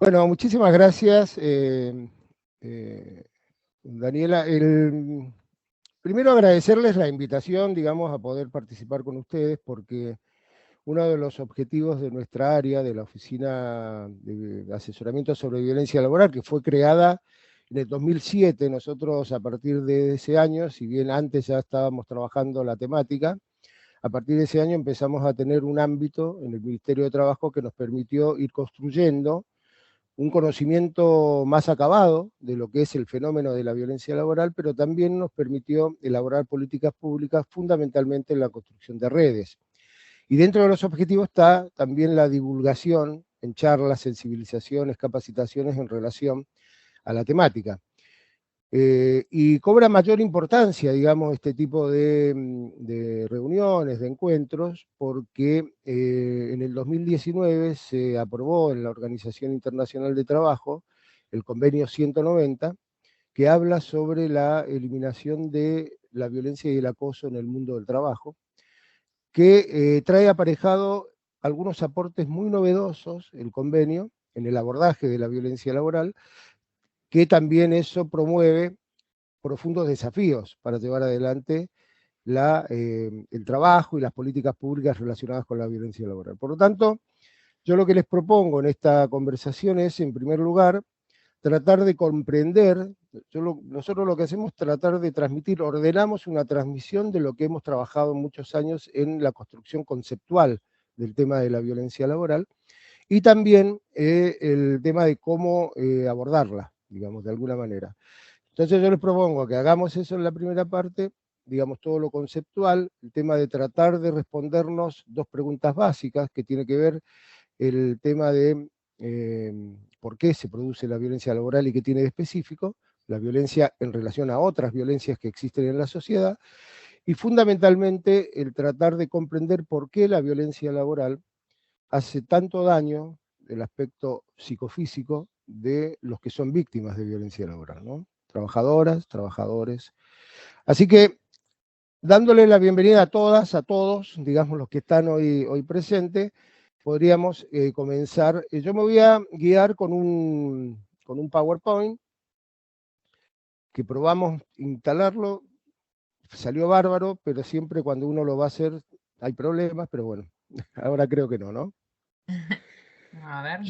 Bueno, muchísimas gracias, Daniela. Primero agradecerles la invitación, digamos, a poder participar con ustedes, porque uno de los objetivos de nuestra área, de la Oficina de Asesoramiento sobre Violencia Laboral, que fue creada en el 2007, nosotros a partir de ese año, si bien antes ya estábamos trabajando la temática, a partir de ese año empezamos a tener un ámbito en el Ministerio de Trabajo que nos permitió ir construyendo un conocimiento más acabado de lo que es el fenómeno de la violencia laboral, pero también nos permitió elaborar políticas públicas fundamentalmente en la construcción de redes. Y dentro de los objetivos está también la divulgación en charlas, sensibilizaciones, capacitaciones en relación a la temática. Y cobra mayor importancia, digamos, este tipo de reuniones, de encuentros, porque en el 2019 se aprobó en la Organización Internacional de Trabajo el convenio 190, que habla sobre la eliminación de la violencia y el acoso en el mundo del trabajo, que trae aparejado algunos aportes muy novedosos, el convenio, en el abordaje de la violencia laboral, que también eso promueve profundos desafíos para llevar adelante el trabajo y las políticas públicas relacionadas con la violencia laboral. Por lo tanto, yo lo que les propongo en esta conversación es, en primer lugar, tratar de comprender, nosotros lo que hacemos es tratar de transmitir, ordenamos una transmisión de lo que hemos trabajado muchos años en la construcción conceptual del tema de la violencia laboral, y también el tema de cómo abordarla, digamos, de alguna manera. Entonces yo les propongo que hagamos eso en la primera parte, digamos todo lo conceptual, el tema de tratar de respondernos dos preguntas básicas que tiene que ver el tema de por qué se produce la violencia laboral y qué tiene de específico, la violencia en relación a otras violencias que existen en la sociedad, y fundamentalmente el tratar de comprender por qué la violencia laboral hace tanto daño el aspecto psicofísico de los que son víctimas de violencia laboral, ¿no? Trabajadoras, trabajadores. Así que, dándole la bienvenida a todas, a todos, digamos los que están hoy presentes, podríamos comenzar. Yo me voy a guiar con un PowerPoint que probamos instalarlo, salió bárbaro, pero siempre cuando uno lo va a hacer hay problemas, pero bueno, ahora creo que no, ¿no? A ver,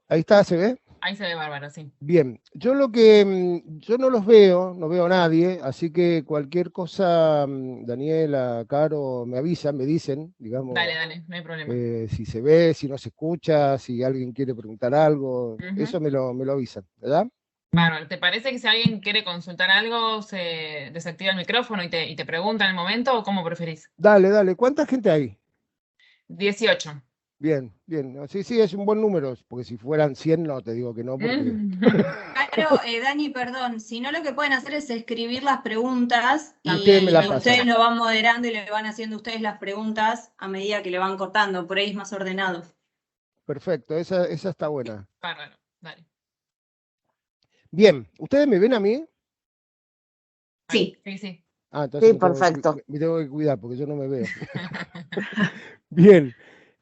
Ahí está, ¿se ve? ahí se ve bárbaro, sí. Bien, yo no los veo, no veo a nadie, así que cualquier cosa, Daniela, Caro, me avisan, me dicen, Dale, digamos, dale, no hay problema. si se ve, si no se escucha, si alguien quiere preguntar algo, Ujú. eso me lo avisan, ¿verdad? Bárbaro, ¿te parece que si alguien quiere consultar algo, se desactiva el micrófono y te pregunta en el momento o cómo preferís? Dale, dale, ¿cuánta gente hay? 18. Bien, bien, no, sí, sí, es un buen número, porque si fueran 100 no, te digo que no, porque... Mm. Claro, Dani, perdón, si no lo que pueden hacer es escribir las preguntas Y ustedes me la y ustedes pasan. lo van moderando y le van haciendo ustedes las preguntas a medida que le van cortando, por ahí es más ordenado. Perfecto, esa está buena. Bárbaro, dale. Bien, ¿ustedes me ven a mí? Sí, Sí, sí. Ah, entonces Sí, perfecto. me tengo que cuidar porque yo no me veo. Bien,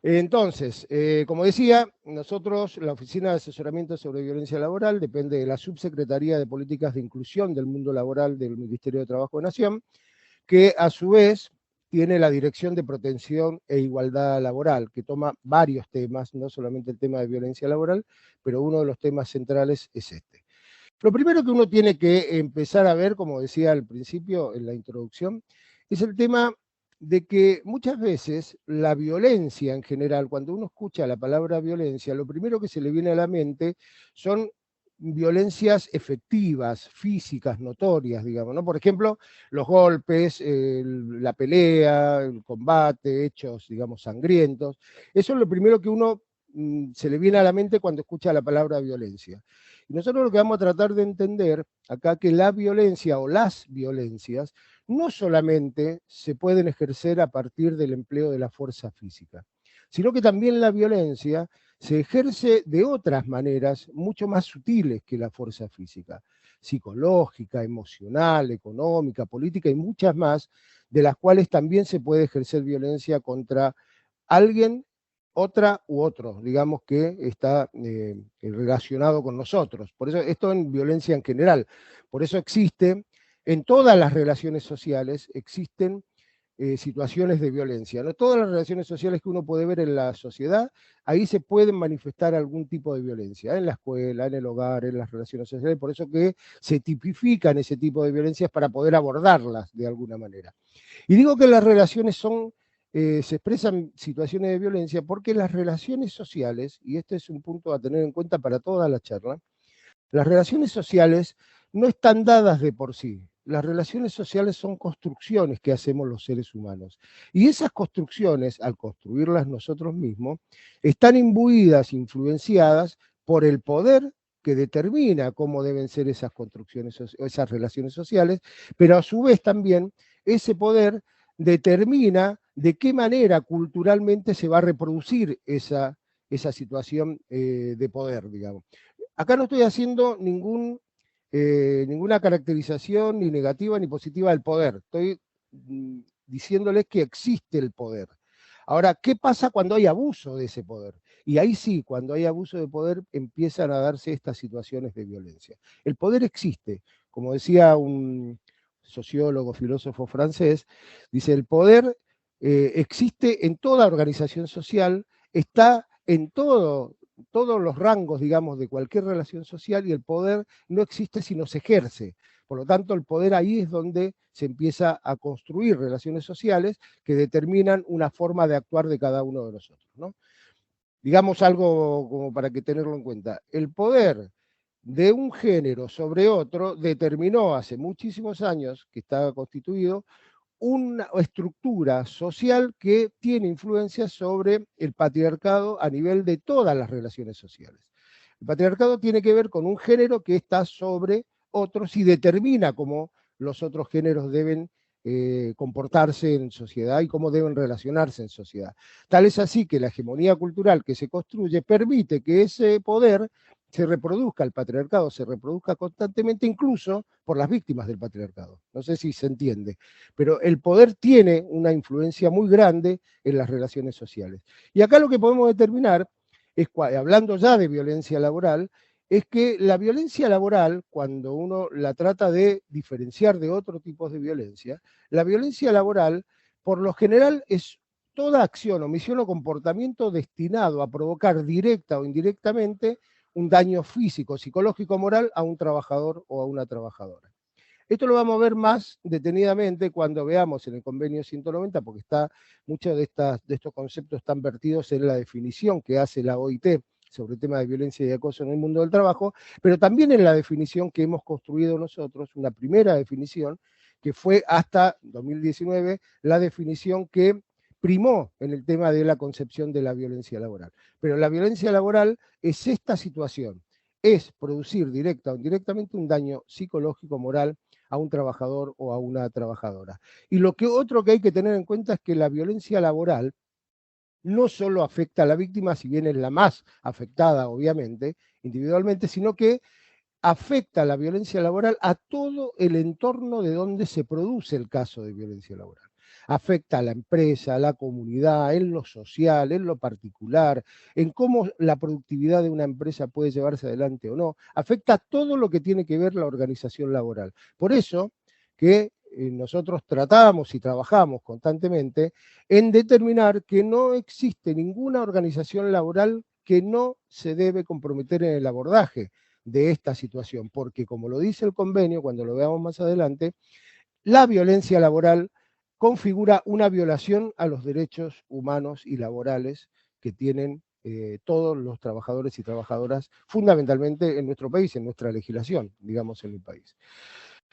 entonces, como decía, nosotros, la Oficina de Asesoramiento sobre Violencia Laboral, depende de la Subsecretaría de Políticas de Inclusión del Mundo Laboral del Ministerio de Trabajo de Nación, que a su vez tiene la Dirección de Protección e Igualdad Laboral, que toma varios temas, no solamente el tema de violencia laboral, pero uno de los temas centrales es este. Lo primero que uno tiene que empezar a ver, como decía al principio en la introducción, es el tema de que muchas veces la violencia en general, cuando uno escucha la palabra violencia, lo primero que se le viene a la mente son violencias efectivas, físicas, notorias, digamos, ¿no? Por ejemplo, los golpes, la pelea, el combate, hechos, digamos, sangrientos. Eso es lo primero que uno se le viene a la mente cuando escucha la palabra violencia. Y nosotros lo que vamos a tratar de entender acá que la violencia o las violencias no solamente se pueden ejercer a partir del empleo de la fuerza física, sino que también la violencia se ejerce de otras maneras mucho más sutiles que la fuerza física, psicológica, emocional, económica, política y muchas más, de las cuales también se puede ejercer violencia contra alguien otra u otro, digamos, que está relacionado con nosotros. Por eso, esto en violencia en general. Por eso existe, en todas las relaciones sociales, existen situaciones de violencia. ¿No? Todas las relaciones sociales que uno puede ver en la sociedad, ahí se pueden manifestar algún tipo de violencia, en la escuela, en el hogar, en las relaciones sociales, por eso que se tipifican ese tipo de violencias para poder abordarlas de alguna manera. Y digo que las relaciones se expresan situaciones de violencia porque las relaciones sociales, y este es un punto a tener en cuenta para toda la charla, las relaciones sociales no están dadas de por sí. Las relaciones sociales son construcciones que hacemos los seres humanos. Y esas construcciones, al construirlas nosotros mismos, están imbuidas, influenciadas por el poder que determina cómo deben ser esas construcciones, esas relaciones sociales, pero a su vez también ese poder determina de qué manera culturalmente se va a reproducir esa situación de poder, digamos. Acá no estoy haciendo ninguna caracterización ni negativa ni positiva del poder. Estoy diciéndoles que existe el poder. Ahora, ¿qué pasa cuando hay abuso de ese poder? Y ahí sí, cuando hay abuso de poder, empiezan a darse estas situaciones de violencia. El poder existe, como decía un sociólogo, filósofo francés, dice, el poder existe en toda organización social, está en todos los rangos, digamos, de cualquier relación social, y el poder no existe si no se ejerce. Por lo tanto, el poder ahí es donde se empieza a construir relaciones sociales que determinan una forma de actuar de cada uno de nosotros, ¿no? Digamos algo como para que tenerlo en cuenta. El poder de un género sobre otro determinó hace muchísimos años, que estaba constituido, una estructura social que tiene influencia sobre el patriarcado a nivel de todas las relaciones sociales. El patriarcado tiene que ver con un género que está sobre otros y determina cómo los otros géneros deben comportarse en sociedad y cómo deben relacionarse en sociedad. Tal es así que la hegemonía cultural que se construye permite que ese poder se reproduzca, el patriarcado se reproduzca constantemente, incluso por las víctimas del patriarcado. No sé si se entiende, pero el poder tiene una influencia muy grande en las relaciones sociales. Y acá lo que podemos determinar, es, hablando ya de violencia laboral, es que la violencia laboral, cuando uno la trata de diferenciar de otros tipos de violencia, la violencia laboral, por lo general, es toda acción, omisión o comportamiento destinado a provocar directa o indirectamente un daño físico, psicológico, moral a un trabajador o a una trabajadora. Esto lo vamos a ver más detenidamente cuando veamos en el convenio 190, porque muchos de estos conceptos están vertidos en la definición que hace la OIT sobre el tema de violencia y acoso en el mundo del trabajo, pero también en la definición que hemos construido nosotros, una primera definición, que fue hasta 2019 la definición que primó en el tema de la concepción de la violencia laboral. Pero la violencia laboral es esta situación, es producir directa o indirectamente un daño psicológico, moral, a un trabajador o a una trabajadora. Y otro que hay que tener en cuenta es que la violencia laboral no solo afecta a la víctima, si bien es la más afectada, obviamente, individualmente, sino que afecta la violencia laboral a todo el entorno de donde se produce el caso de violencia laboral. Afecta a la empresa, a la comunidad, en lo social, en lo particular, en cómo la productividad de una empresa puede llevarse adelante o no. Afecta a todo lo que tiene que ver la organización laboral. Por eso que nosotros tratamos y trabajamos constantemente en determinar que no existe ninguna organización laboral que no se debe comprometer en el abordaje de esta situación, porque como lo dice el convenio, cuando lo veamos más adelante, la violencia laboral configura una violación a los derechos humanos y laborales que tienen todos los trabajadores y trabajadoras, fundamentalmente en nuestro país, en nuestra legislación, digamos, en el país.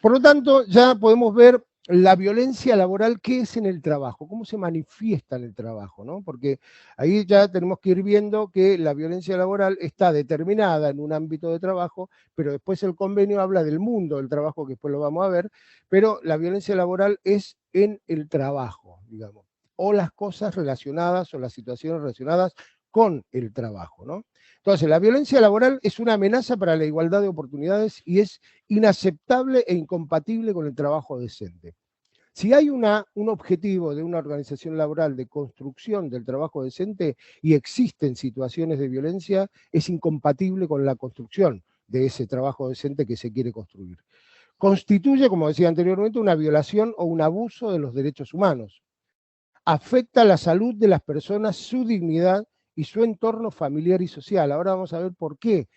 Por lo tanto, ya podemos ver la violencia laboral, ¿qué es en el trabajo? ¿Cómo se manifiesta en el trabajo? ¿No? Porque ahí ya tenemos que ir viendo que la violencia laboral está determinada en un ámbito de trabajo, pero después el convenio habla del mundo del trabajo, que después lo vamos a ver, pero la violencia laboral es en el trabajo, digamos, o las cosas relacionadas o las situaciones relacionadas con el trabajo, ¿no? Entonces, la violencia laboral es una amenaza para la igualdad de oportunidades y es inaceptable e incompatible con el trabajo decente. Si hay un objetivo de una organización laboral de construcción del trabajo decente y existen situaciones de violencia, es incompatible con la construcción de ese trabajo decente que se quiere construir. Constituye, como decía anteriormente, una violación o un abuso de los derechos humanos. Afecta la salud de las personas, su dignidad y su entorno familiar y social. Ahora vamos a ver por qué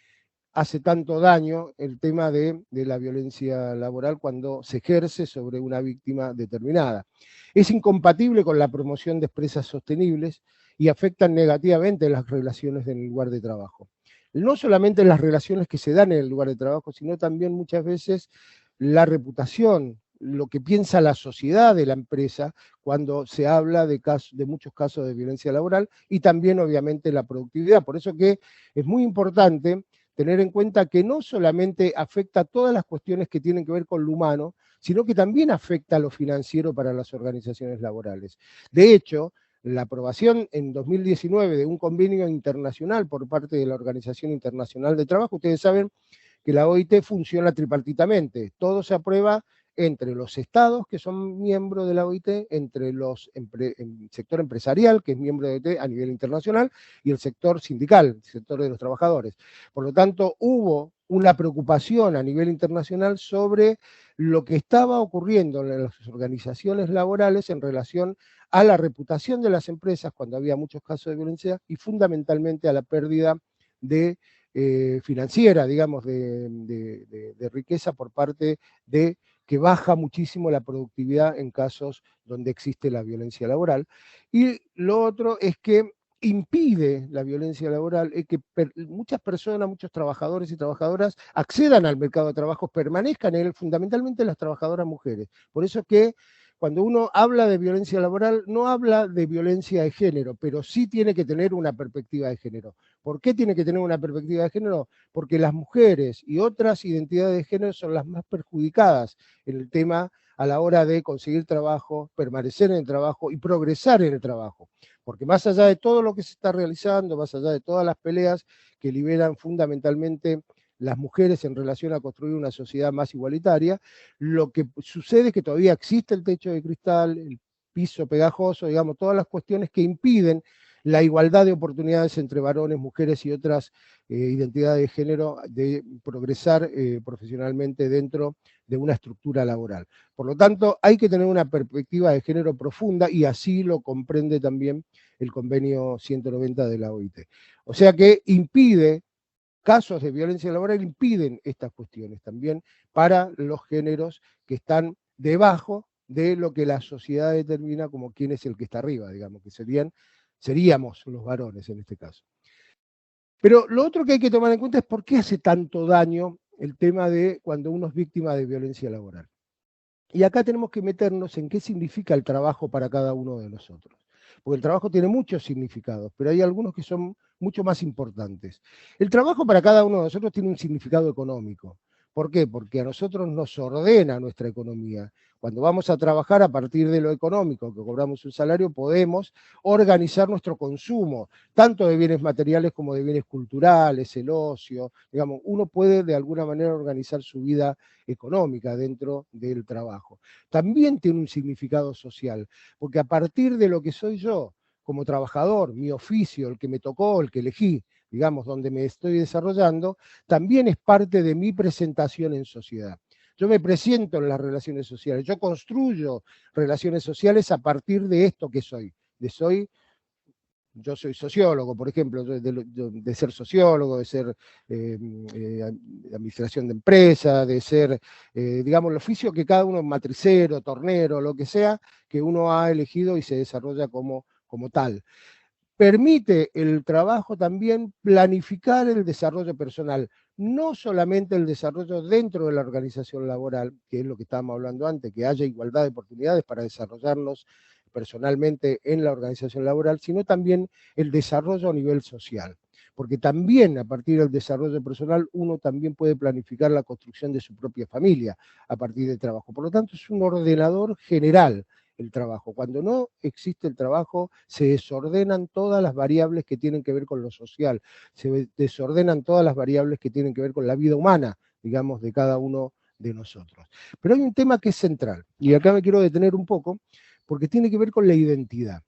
hace tanto daño el tema de la violencia laboral cuando se ejerce sobre una víctima determinada. Es incompatible con la promoción de empresas sostenibles y afectan negativamente las relaciones en el lugar de trabajo. No solamente las relaciones que se dan en el lugar de trabajo, sino también muchas veces la reputación, lo que piensa la sociedad de la empresa cuando se habla de muchos casos de violencia laboral y también obviamente la productividad. Por eso que es muy importante tener en cuenta que no solamente afecta a todas las cuestiones que tienen que ver con lo humano, sino que también afecta a lo financiero para las organizaciones laborales. De hecho, la aprobación en 2019 de un convenio internacional por parte de la Organización Internacional de Trabajo, ustedes saben que la OIT funciona tripartitamente, todo se aprueba entre los estados que son miembros de la OIT, entre el sector empresarial, que es miembro de la OIT a nivel internacional, y el sector sindical, el sector de los trabajadores. Por lo tanto, hubo una preocupación a nivel internacional sobre lo que estaba ocurriendo en las organizaciones laborales en relación a la reputación de las empresas cuando había muchos casos de violencia y fundamentalmente a la pérdida de financiera, digamos, de riqueza por parte de que baja muchísimo la productividad en casos donde existe la violencia laboral. Y lo otro es que impide la violencia laboral, es que muchas personas, muchos trabajadores y trabajadoras accedan al mercado de trabajo, permanezcan en él, fundamentalmente las trabajadoras mujeres. Por eso que cuando uno habla de violencia laboral, no habla de violencia de género, pero sí tiene que tener una perspectiva de género. ¿Por qué tiene que tener una perspectiva de género? Porque las mujeres y otras identidades de género son las más perjudicadas en el tema a la hora de conseguir trabajo, permanecer en el trabajo y progresar en el trabajo. Porque más allá de todo lo que se está realizando, más allá de todas las peleas que liberan fundamentalmente las mujeres en relación a construir una sociedad más igualitaria, lo que sucede es que todavía existe el techo de cristal, el piso pegajoso, digamos, todas las cuestiones que impiden la igualdad de oportunidades entre varones, mujeres y otras identidades de género de progresar profesionalmente dentro de una estructura laboral. Por lo tanto, hay que tener una perspectiva de género profunda y así lo comprende también el convenio 190 de la OIT. O sea que impide, casos de violencia laboral impiden estas cuestiones también para los géneros que están debajo de lo que la sociedad determina como quién es el que está arriba, digamos, que seríamos los varones en este caso. Pero lo otro que hay que tomar en cuenta es por qué hace tanto daño el tema de cuando uno es víctima de violencia laboral. Y acá tenemos que meternos en qué significa el trabajo para cada uno de nosotros. Porque el trabajo tiene muchos significados, pero hay algunos que son mucho más importantes. El trabajo para cada uno de nosotros tiene un significado económico. ¿Por qué? Porque a nosotros nos ordena nuestra economía. Cuando vamos a trabajar a partir de lo económico, que cobramos un salario, podemos organizar nuestro consumo, tanto de bienes materiales como de bienes culturales, el ocio. Digamos, uno puede de alguna manera organizar su vida económica dentro del trabajo. También tiene un significado social, porque a partir de lo que soy yo, como trabajador, mi oficio, el que me tocó, el que elegí, digamos, donde me estoy desarrollando, también es parte de mi presentación en sociedad. Yo me presento en las relaciones sociales, yo construyo relaciones sociales a partir de esto que soy, yo soy sociólogo, por ejemplo, de ser sociólogo, de ser administración de empresa, de ser, digamos, el oficio que cada uno, matricero, tornero, lo que sea, que uno ha elegido y se desarrolla como tal. Permite el trabajo también planificar el desarrollo personal, no solamente el desarrollo dentro de la organización laboral, que es lo que estábamos hablando antes, que haya igualdad de oportunidades para desarrollarnos personalmente en la organización laboral, sino también el desarrollo a nivel social. Porque también a partir del desarrollo personal uno también puede planificar la construcción de su propia familia a partir del trabajo. Por lo tanto, es un ordenador general el trabajo. Cuando no existe el trabajo, se desordenan todas las variables que tienen que ver con lo social, se desordenan todas las variables que tienen que ver con la vida humana, digamos, de cada uno de nosotros. Pero hay un tema que es central, y acá me quiero detener un poco, porque tiene que ver con la identidad.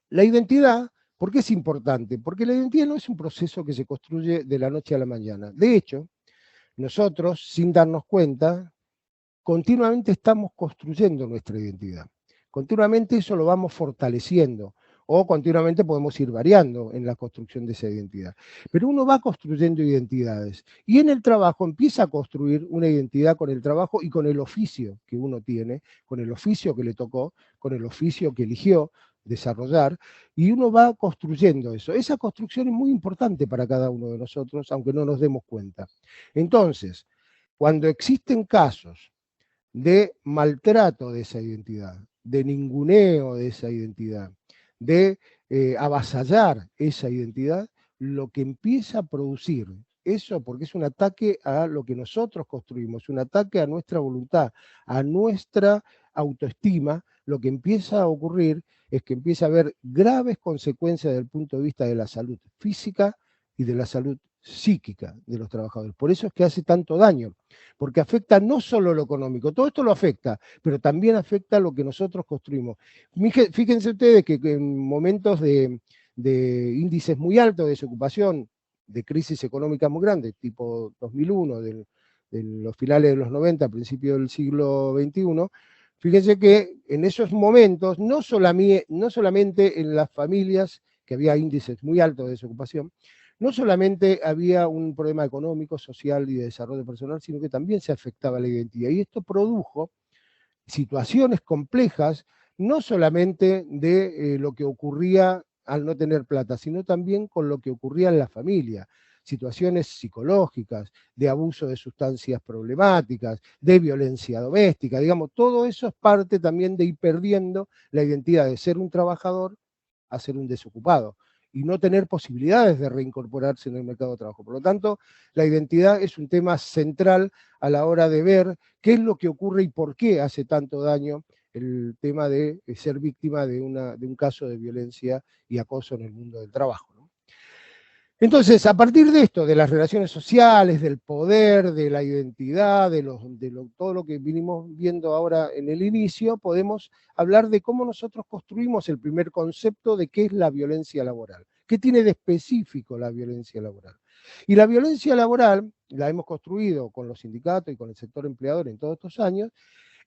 La identidad, ¿por qué es importante? Porque la identidad no es un proceso que se construye de la noche a la mañana. De hecho, nosotros, sin darnos cuenta, continuamente estamos construyendo nuestra identidad. Continuamente eso lo vamos fortaleciendo, o continuamente podemos ir variando en la construcción de esa identidad. Pero uno va construyendo identidades, y en el trabajo empieza a construir una identidad con el trabajo y con el oficio que uno tiene, con el oficio que le tocó, con el oficio que eligió desarrollar, y uno va construyendo eso. Esa construcción es muy importante para cada uno de nosotros, aunque no nos demos cuenta. Entonces, cuando existen casos de maltrato de esa identidad, de ninguneo de esa identidad, de avasallar esa identidad, lo que empieza a producir eso, porque es un ataque a lo que nosotros construimos, un ataque a nuestra voluntad, a nuestra autoestima, lo que empieza a ocurrir es que empieza a haber graves consecuencias desde el punto de vista de la salud física y de la salud psíquica de los trabajadores. Por eso es que hace tanto daño, porque afecta no solo lo económico, todo esto lo afecta, pero también afecta lo que nosotros construimos. Fíjense ustedes que en momentos de índices muy altos de desocupación, de crisis económica muy grande, tipo 2001, de los finales de los 90, principios del siglo XXI, fíjense que en esos momentos, no solamente en las familias, que había índices muy altos de desocupación, no solamente había un problema económico, social y de desarrollo personal, sino que también se afectaba la identidad. Y esto produjo situaciones complejas, no solamente de lo que ocurría al no tener plata, sino también con lo que ocurría en la familia. Situaciones psicológicas, de abuso de sustancias problemáticas, de violencia doméstica, digamos, todo eso es parte también de ir perdiendo la identidad de ser un trabajador a ser un desocupado y no tener posibilidades de reincorporarse en el mercado de trabajo. Por lo tanto, la identidad es un tema central a la hora de ver qué es lo que ocurre y por qué hace tanto daño el tema de ser víctima de un caso de violencia y acoso en el mundo del trabajo, ¿no? Entonces, a partir de esto, de las relaciones sociales, del poder, de la identidad, todo lo que vinimos viendo ahora en el inicio, podemos hablar de cómo nosotros construimos el primer concepto de qué es la violencia laboral. ¿Qué tiene de específico la violencia laboral? Y la violencia laboral, la hemos construido con los sindicatos y con el sector empleador en todos estos años,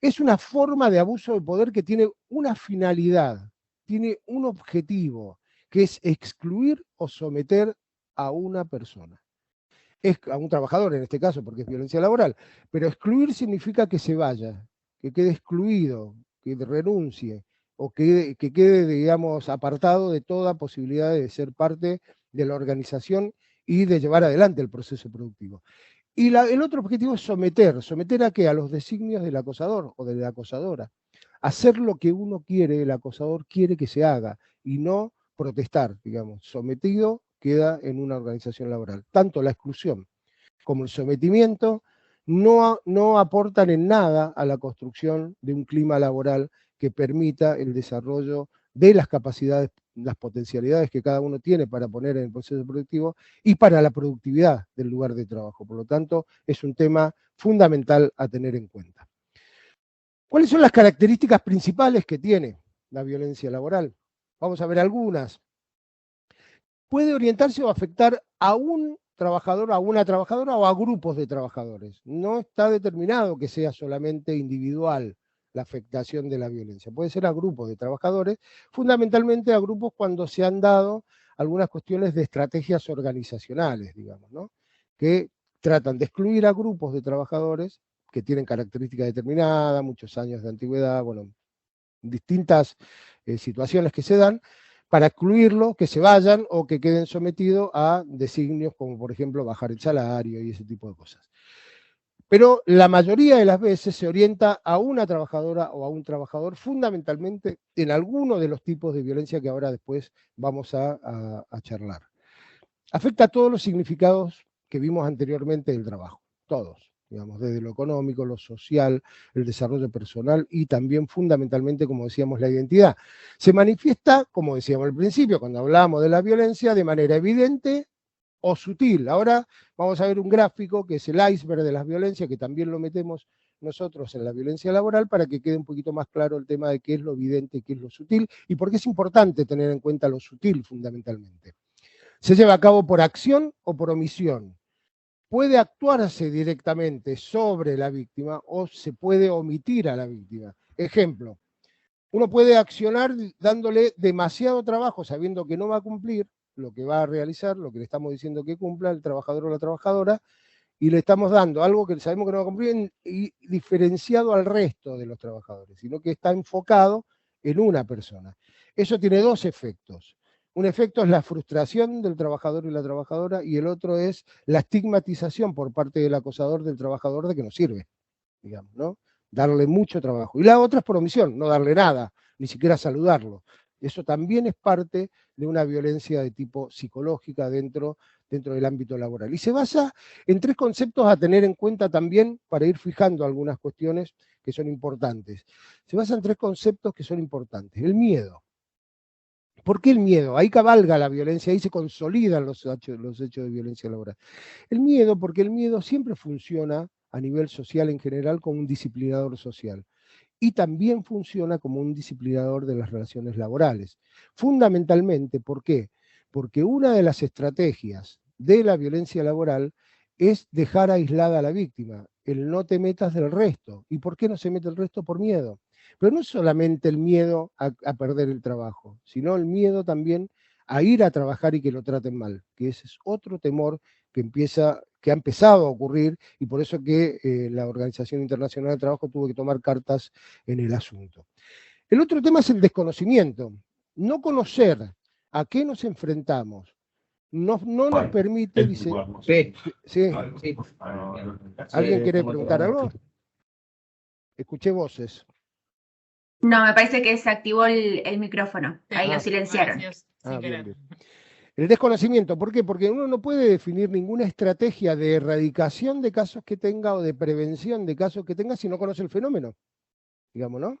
es una forma de abuso de poder que tiene una finalidad, tiene un objetivo, que es excluir o someter a una persona, a un trabajador en este caso, porque es violencia laboral, pero excluir significa que se vaya, que quede excluido, que renuncie, o que quede, digamos, apartado de toda posibilidad de ser parte de la organización y de llevar adelante el proceso productivo. Y el otro objetivo es ¿someter a qué? A los designios del acosador o de la acosadora. Hacer lo que uno quiere, el acosador quiere que se haga, y no protestar, digamos, sometido queda en una organización laboral. Tanto la exclusión como el sometimiento no aportan en nada a la construcción de un clima laboral que permita el desarrollo de las capacidades, las potencialidades que cada uno tiene para poner en el proceso productivo y para la productividad del lugar de trabajo. Por lo tanto, es un tema fundamental a tener en cuenta. ¿Cuáles son las características principales que tiene la violencia laboral? Vamos a ver algunas. Puede orientarse o afectar a un trabajador, a una trabajadora o a grupos de trabajadores. No está determinado que sea solamente individual la afectación de la violencia. Puede ser a grupos de trabajadores, fundamentalmente a grupos cuando se han dado algunas cuestiones de estrategias organizacionales, digamos, ¿no? Que tratan de excluir a grupos de trabajadores que tienen características determinadas, muchos años de antigüedad, bueno, distintas situaciones que se dan, para excluirlo, que se vayan o que queden sometidos a designios como, por ejemplo, bajar el salario y ese tipo de cosas. Pero la mayoría de las veces se orienta a una trabajadora o a un trabajador fundamentalmente en alguno de los tipos de violencia que ahora después vamos a charlar. Afecta a todos los significados que vimos anteriormente del trabajo, todos, digamos, desde lo económico, lo social, el desarrollo personal y también fundamentalmente, como decíamos, la identidad. Se manifiesta, como decíamos al principio, cuando hablábamos de la violencia, de manera evidente o sutil. Ahora vamos a ver un gráfico que es el iceberg de las violencias, que también lo metemos nosotros en la violencia laboral para que quede un poquito más claro el tema de qué es lo evidente y qué es lo sutil, y por qué es importante tener en cuenta lo sutil fundamentalmente. Se lleva a cabo por acción o por omisión. Puede actuarse directamente sobre la víctima o se puede omitir a la víctima. Ejemplo, uno puede accionar dándole demasiado trabajo sabiendo que no va a cumplir lo que va a realizar, lo que le estamos diciendo que cumpla el trabajador o la trabajadora, y le estamos dando algo que sabemos que no va a cumplir y diferenciado al resto de los trabajadores, sino que está enfocado en una persona. Eso tiene dos efectos. Un efecto es la frustración del trabajador y la trabajadora, y el otro es la estigmatización por parte del acosador del trabajador de que no sirve, digamos, ¿no? Darle mucho trabajo. Y la otra es por omisión, no darle nada, ni siquiera saludarlo. Eso también es parte de una violencia de tipo psicológica dentro del ámbito laboral. Y se basa en tres conceptos a tener en cuenta también para ir fijando algunas cuestiones que son importantes. Se basa en tres conceptos que son importantes. El miedo. ¿Por qué el miedo? Ahí cabalga la violencia, ahí se consolidan los hechos de violencia laboral. El miedo, porque el miedo siempre funciona a nivel social en general como un disciplinador social y también funciona como un disciplinador de las relaciones laborales. Fundamentalmente, ¿por qué? Porque una de las estrategias de la violencia laboral es dejar aislada a la víctima, el no te metas del resto. ¿Y por qué no se mete el resto? Por miedo. Pero no es solamente el miedo a perder el trabajo, sino el miedo también a ir a trabajar y que lo traten mal, que ese es otro temor que ha empezado a ocurrir, y por eso que la Organización Internacional del Trabajo tuvo que tomar cartas en el asunto. El otro tema es el desconocimiento. No conocer a qué nos enfrentamos no nos permite, dice... Sí. ¿Alguien quiere preguntar algo? Escuché voces. No, me parece que se activó el micrófono. Ahí lo silenciaron. Bien. El desconocimiento, ¿por qué? Porque uno no puede definir ninguna estrategia de erradicación de casos que tenga o de prevención de casos que tenga si no conoce el fenómeno, digamos, ¿no?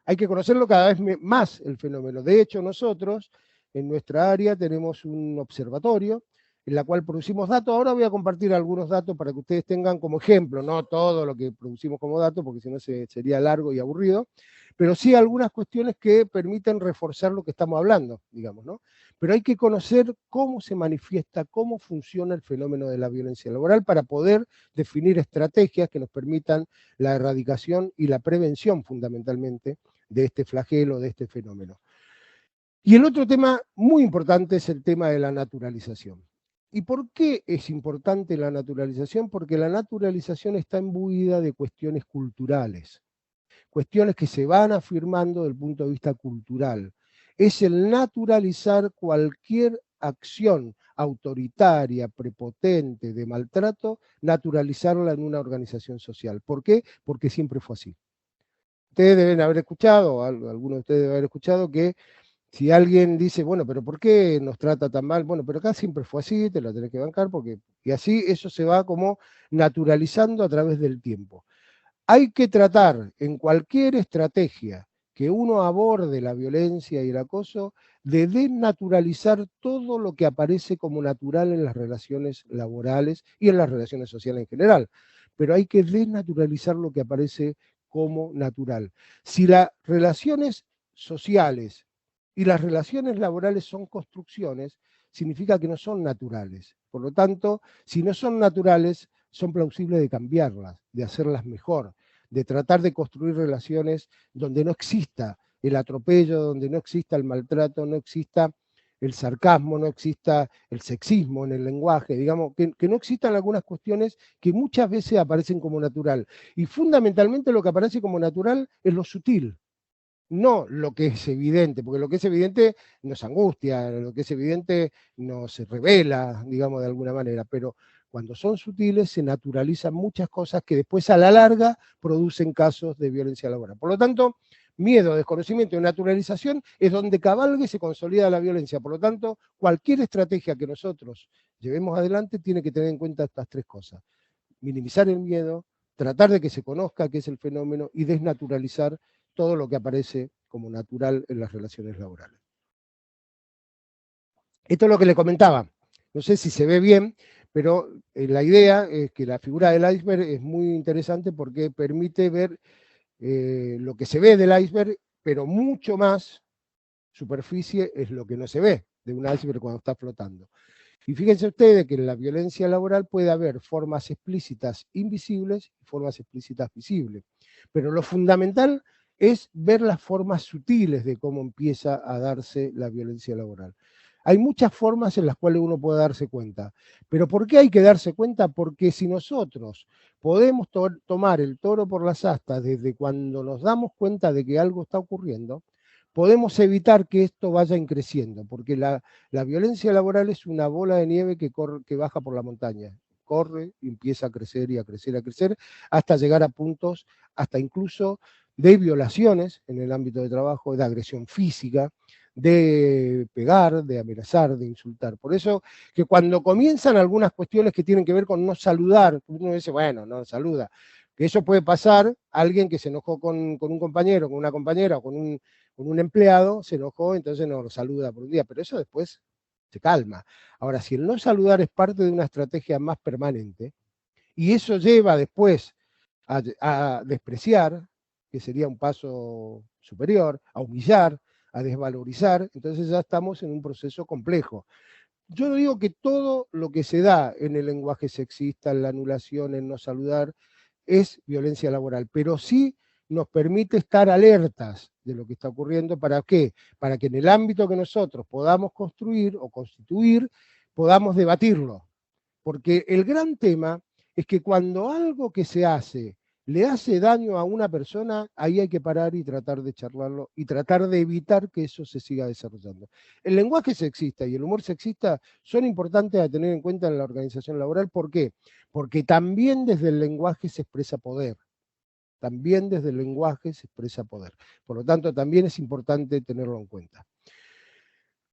Hay que conocerlo cada vez más el fenómeno. De hecho, nosotros en nuestra área tenemos un observatorio en la cual producimos datos. Ahora voy a compartir algunos datos para que ustedes tengan como ejemplo, no todo lo que producimos como datos, porque si no sería largo y aburrido, pero sí algunas cuestiones que permiten reforzar lo que estamos hablando, digamos, ¿no? Pero hay que conocer cómo se manifiesta, cómo funciona el fenómeno de la violencia laboral para poder definir estrategias que nos permitan la erradicación y la prevención fundamentalmente de este flagelo, de este fenómeno. Y el otro tema muy importante es el tema de la naturalización. ¿Y por qué es importante la naturalización? Porque la naturalización está imbuida de cuestiones culturales, cuestiones que se van afirmando desde el punto de vista cultural. Es el naturalizar cualquier acción autoritaria, prepotente, de maltrato, naturalizarla en una organización social. ¿Por qué? Porque siempre fue así. Ustedes deben haber escuchado, algunos de ustedes deben haber escuchado que si alguien dice, bueno, pero ¿por qué nos trata tan mal? Bueno, pero acá siempre fue así, te la tenés que bancar, y así eso se va como naturalizando a través del tiempo. Hay que tratar en cualquier estrategia que uno aborde la violencia y el acoso de desnaturalizar todo lo que aparece como natural en las relaciones laborales y en las relaciones sociales en general. Pero hay que desnaturalizar lo que aparece como natural. Si las relaciones sociales y las relaciones laborales son construcciones, significa que no son naturales. Por lo tanto, si no son naturales, son plausibles de cambiarlas, de hacerlas mejor, de tratar de construir relaciones donde no exista el atropello, donde no exista el maltrato, no exista el sarcasmo, no exista el sexismo en el lenguaje, digamos, que no existan algunas cuestiones que muchas veces aparecen como natural. Y fundamentalmente lo que aparece como natural es lo sutil, no lo que es evidente, porque lo que es evidente nos angustia, lo que es evidente nos revela, digamos, de alguna manera, pero cuando son sutiles se naturalizan muchas cosas que después a la larga producen casos de violencia laboral. Por lo tanto, miedo, desconocimiento y naturalización es donde cabalga y se consolida la violencia. Por lo tanto, cualquier estrategia que nosotros llevemos adelante tiene que tener en cuenta estas tres cosas. Minimizar el miedo, tratar de que se conozca qué es el fenómeno y desnaturalizar todo lo que aparece como natural en las relaciones laborales. Esto es lo que le comentaba. No sé si se ve bien, pero la idea es que la figura del iceberg es muy interesante porque permite ver lo que se ve del iceberg, pero mucho más superficie es lo que no se ve de un iceberg cuando está flotando. Y fíjense ustedes que en la violencia laboral puede haber formas explícitas invisibles y formas explícitas visibles. Pero lo fundamental es ver las formas sutiles de cómo empieza a darse la violencia laboral. Hay muchas formas en las cuales uno puede darse cuenta. ¿Pero por qué hay que darse cuenta? Porque si nosotros podemos tomar el toro por las astas desde cuando nos damos cuenta de que algo está ocurriendo, podemos evitar que esto vaya creciendo, porque la violencia laboral es una bola de nieve que baja por la montaña. Corre y empieza a crecer y a crecer, a crecer, hasta llegar a puntos, hasta incluso de violaciones en el ámbito de trabajo, de agresión física, de pegar, de amenazar, de insultar. Por eso que cuando comienzan algunas cuestiones que tienen que ver con no saludar, uno dice, bueno, no saluda, que eso puede pasar a alguien que se enojó con un compañero, con una compañera, o con un empleado, se enojó, entonces no lo saluda por un día, pero eso después se calma. Ahora, si el no saludar es parte de una estrategia más permanente, y eso lleva después a despreciar, que sería un paso superior, a humillar, a desvalorizar, entonces ya estamos en un proceso complejo. Yo no digo que todo lo que se da en el lenguaje sexista, en la anulación, en no saludar, es violencia laboral, pero sí nos permite estar alertas de lo que está ocurriendo. ¿Para qué? Para que en el ámbito que nosotros podamos construir o constituir, podamos debatirlo. Porque el gran tema es que cuando algo que se hace le hace daño a una persona, ahí hay que parar y tratar de charlarlo y tratar de evitar que eso se siga desarrollando. El lenguaje sexista y el humor sexista son importantes a tener en cuenta en la organización laboral. ¿Por qué? Porque también desde el lenguaje se expresa poder. También desde el lenguaje se expresa poder. Por lo tanto, también es importante tenerlo en cuenta.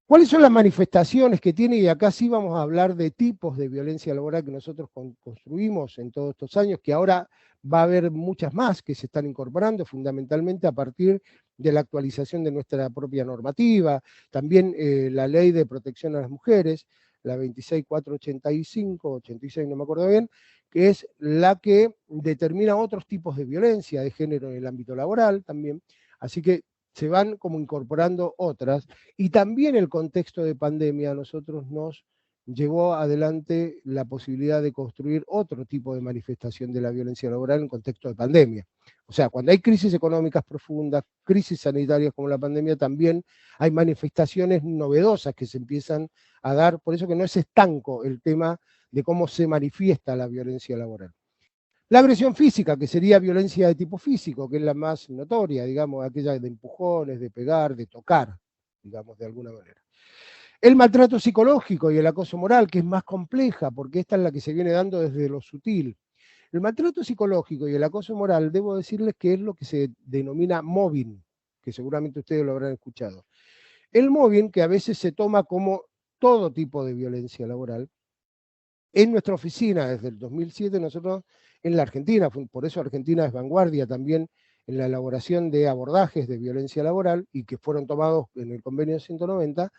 ¿Cuáles son las manifestaciones que tiene? Y acá sí vamos a hablar de tipos de violencia laboral que nosotros construimos en todos estos años, que ahora va a haber muchas más que se están incorporando, fundamentalmente a partir de la actualización de nuestra propia normativa, también la ley de protección a las mujeres, la 26485, 86 no me acuerdo bien, que es la que determina otros tipos de violencia de género en el ámbito laboral también. Así que se van como incorporando otras, y también el contexto de pandemia a nosotros nos llevó adelante la posibilidad de construir otro tipo de manifestación de la violencia laboral en contexto de pandemia. O sea, cuando hay crisis económicas profundas, crisis sanitarias como la pandemia, también hay manifestaciones novedosas que se empiezan a dar, por eso que no es estanco el tema de cómo se manifiesta la violencia laboral. La agresión física, que sería violencia de tipo físico, que es la más notoria, digamos, aquella de empujones, de pegar, de tocar, digamos, de alguna manera. El maltrato psicológico y el acoso moral, que es más compleja, porque esta es la que se viene dando desde lo sutil. El maltrato psicológico y el acoso moral, debo decirles que es lo que se denomina mobbing, que seguramente ustedes lo habrán escuchado. El mobbing, que a veces se toma como todo tipo de violencia laboral, en nuestra oficina desde el 2007 nosotros en la Argentina, por eso Argentina es vanguardia también en la elaboración de abordajes de violencia laboral y que fueron tomados en el convenio 190,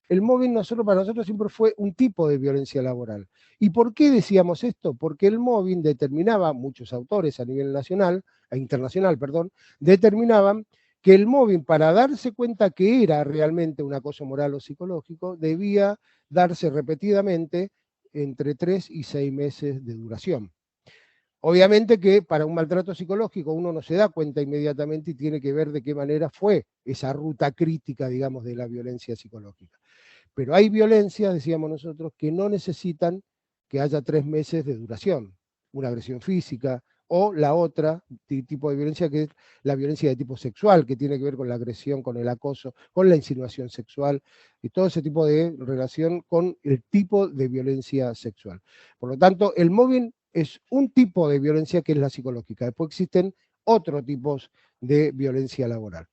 el mobbing para nosotros siempre fue un tipo de violencia laboral. ¿Y por qué decíamos esto? Porque el mobbing determinaba, muchos autores a nivel nacional, internacional, perdón, determinaban que el mobbing, para darse cuenta que era realmente un acoso moral o psicológico, debía darse repetidamente entre 3 y 6 meses de duración. Obviamente que para un maltrato psicológico uno no se da cuenta inmediatamente y tiene que ver de qué manera fue esa ruta crítica, digamos, de la violencia psicológica. Pero hay violencias, decíamos nosotros, que no necesitan que haya 3 meses de duración. Una agresión física o la otra tipo de violencia que es la violencia de tipo sexual, que tiene que ver con la agresión, con el acoso, con la insinuación sexual y todo ese tipo de relación con el tipo de violencia sexual. Por lo tanto, el mobbing es un tipo de violencia que es la psicológica. Después existen otros tipos de violencia laboral.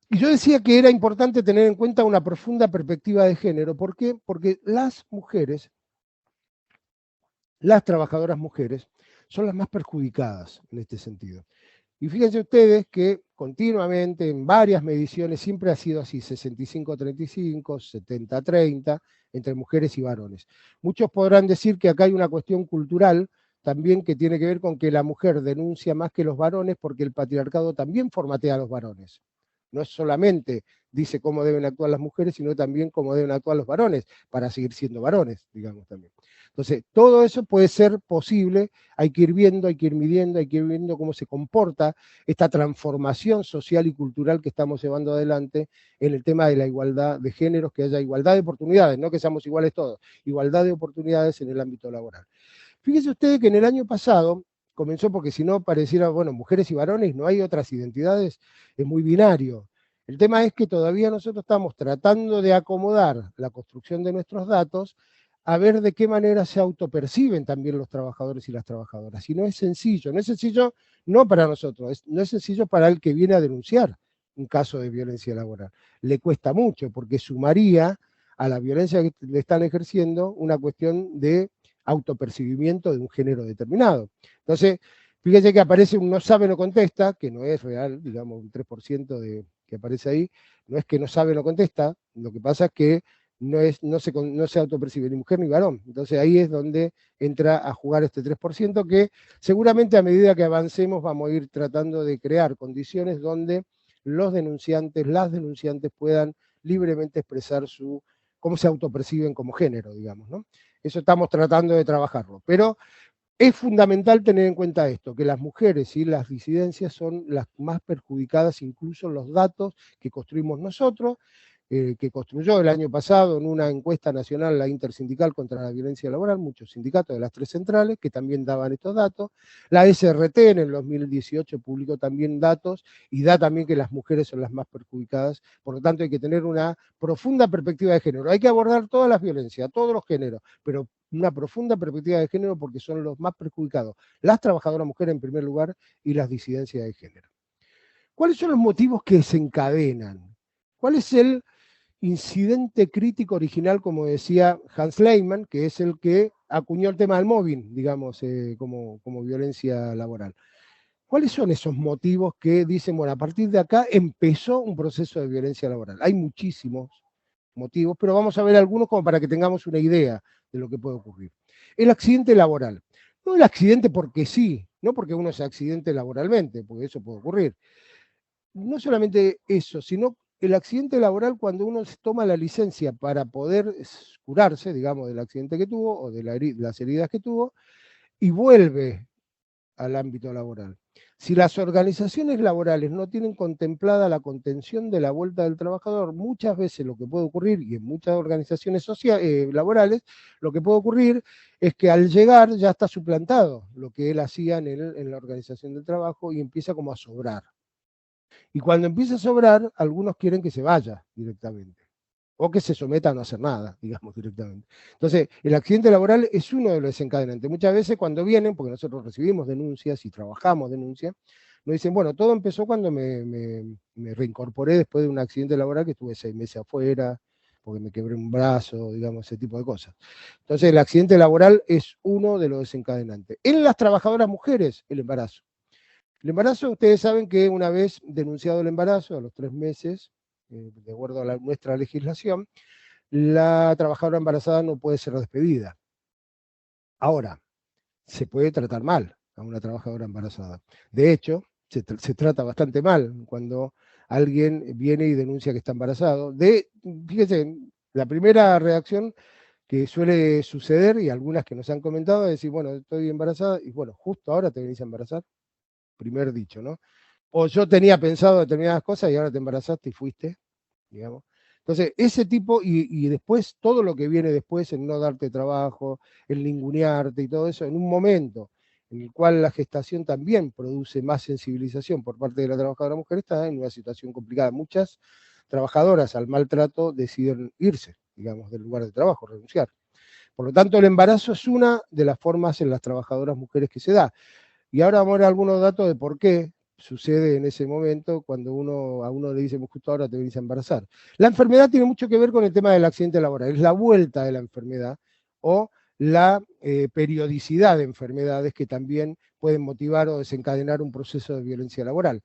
Y yo decía que era importante tener en cuenta una profunda perspectiva de género. ¿Por qué? Porque las mujeres, las trabajadoras mujeres, son las más perjudicadas en este sentido. Y fíjense ustedes que continuamente en varias mediciones siempre ha sido así, 65-35, 70-30, entre mujeres y varones. Muchos podrán decir que acá hay una cuestión cultural también que tiene que ver con que la mujer denuncia más que los varones porque el patriarcado también formatea a los varones. No es solamente dice cómo deben actuar las mujeres, sino también cómo deben actuar los varones, para seguir siendo varones, digamos también. Entonces, todo eso puede ser posible, hay que ir viendo, hay que ir midiendo, hay que ir viendo cómo se comporta esta transformación social y cultural que estamos llevando adelante en el tema de la igualdad de géneros, que haya igualdad de oportunidades, no que seamos iguales todos, igualdad de oportunidades en el ámbito laboral. Fíjense ustedes que en el año pasado comenzó, porque si no pareciera, bueno, mujeres y varones, no hay otras identidades, es muy binario. El tema es que todavía nosotros estamos tratando de acomodar la construcción de nuestros datos a ver de qué manera se autoperciben también los trabajadores y las trabajadoras. Y no es sencillo no para nosotros, no es sencillo para el que viene a denunciar un caso de violencia laboral. Le cuesta mucho porque sumaría a la violencia que le están ejerciendo una cuestión de autopercibimiento de un género determinado. Entonces, fíjense que aparece un no sabe, no contesta, que no es real, digamos, un 3% que aparece ahí, no es que no sabe, no contesta, lo que pasa es que no se autopercibe ni mujer ni varón. Entonces ahí es donde entra a jugar este 3%, que seguramente a medida que avancemos vamos a ir tratando de crear condiciones donde los denunciantes, las denunciantes puedan libremente expresar cómo se autoperciben como género, digamos, ¿no? Eso estamos tratando de trabajarlo. Pero es fundamental tener en cuenta esto, que las mujeres y las disidencias son las más perjudicadas, incluso en los datos que construimos nosotros, que construyó el año pasado en una encuesta nacional la Intersindical contra la Violencia Laboral, muchos sindicatos de las 3 centrales que también daban estos datos. La SRT en el 2018 publicó también datos y da también que las mujeres son las más perjudicadas, por lo tanto hay que tener una profunda perspectiva de género. Hay que abordar todas las violencias, todos los géneros, pero una profunda perspectiva de género porque son los más perjudicados, las trabajadoras mujeres en primer lugar y las disidencias de género. ¿Cuáles son los motivos que desencadenan? ¿Cuál es el incidente crítico original, como decía Hans Lehmann, que es el que acuñó el tema del mobbing, digamos, como violencia laboral? ¿Cuáles son esos motivos que dicen, bueno, a partir de acá empezó un proceso de violencia laboral? Hay muchísimos motivos, pero vamos a ver algunos como para que tengamos una idea de lo que puede ocurrir. El accidente laboral. No el accidente porque sí, no porque uno se accidente laboralmente, porque eso puede ocurrir. No solamente eso, sino el accidente laboral cuando uno toma la licencia para poder curarse, digamos, del accidente que tuvo o de las heridas que tuvo, y vuelve al ámbito laboral. Si las organizaciones laborales no tienen contemplada la contención de la vuelta del trabajador, muchas veces lo que puede ocurrir, y en muchas organizaciones laborales, lo que puede ocurrir es que al llegar ya está suplantado lo que él hacía en la organización del trabajo y empieza como a sobrar. Y cuando empieza a sobrar, algunos quieren que se vaya directamente, o que se someta a no hacer nada, digamos, directamente. Entonces, el accidente laboral es uno de los desencadenantes. Muchas veces cuando vienen, porque nosotros recibimos denuncias y trabajamos denuncias, nos dicen, bueno, todo empezó cuando me reincorporé después de un accidente laboral que estuve 6 meses afuera, porque me quebré un brazo, digamos, ese tipo de cosas. Entonces, el accidente laboral es uno de los desencadenantes. En las trabajadoras mujeres, el embarazo. El embarazo, ustedes saben que una vez denunciado el embarazo, a los 3 meses, de acuerdo a nuestra legislación, la trabajadora embarazada no puede ser despedida. Ahora, se puede tratar mal a una trabajadora embarazada. De hecho, se trata bastante mal cuando alguien viene y denuncia que está embarazado. Fíjense, la primera reacción que suele suceder, y algunas que nos han comentado, es decir, bueno, estoy embarazada, y bueno, justo ahora te venís a embarazar. Primer dicho, ¿no? O yo tenía pensado determinadas cosas y ahora te embarazaste y fuiste, digamos. Entonces, ese tipo, y después todo lo que viene después, en no darte trabajo, en ningunearte y todo eso, en un momento en el cual la gestación también produce más sensibilización por parte de la trabajadora mujer, está en una situación complicada. Muchas trabajadoras al maltrato deciden irse, digamos, del lugar de trabajo, renunciar. Por lo tanto, el embarazo es una de las formas en las trabajadoras mujeres que se da. Y ahora vamos a ver algunos datos de por qué sucede en ese momento cuando a uno le dicen justo ahora te venís a embarazar. La enfermedad tiene mucho que ver con el tema del accidente laboral, es la vuelta de la enfermedad o la periodicidad de enfermedades que también pueden motivar o desencadenar un proceso de violencia laboral.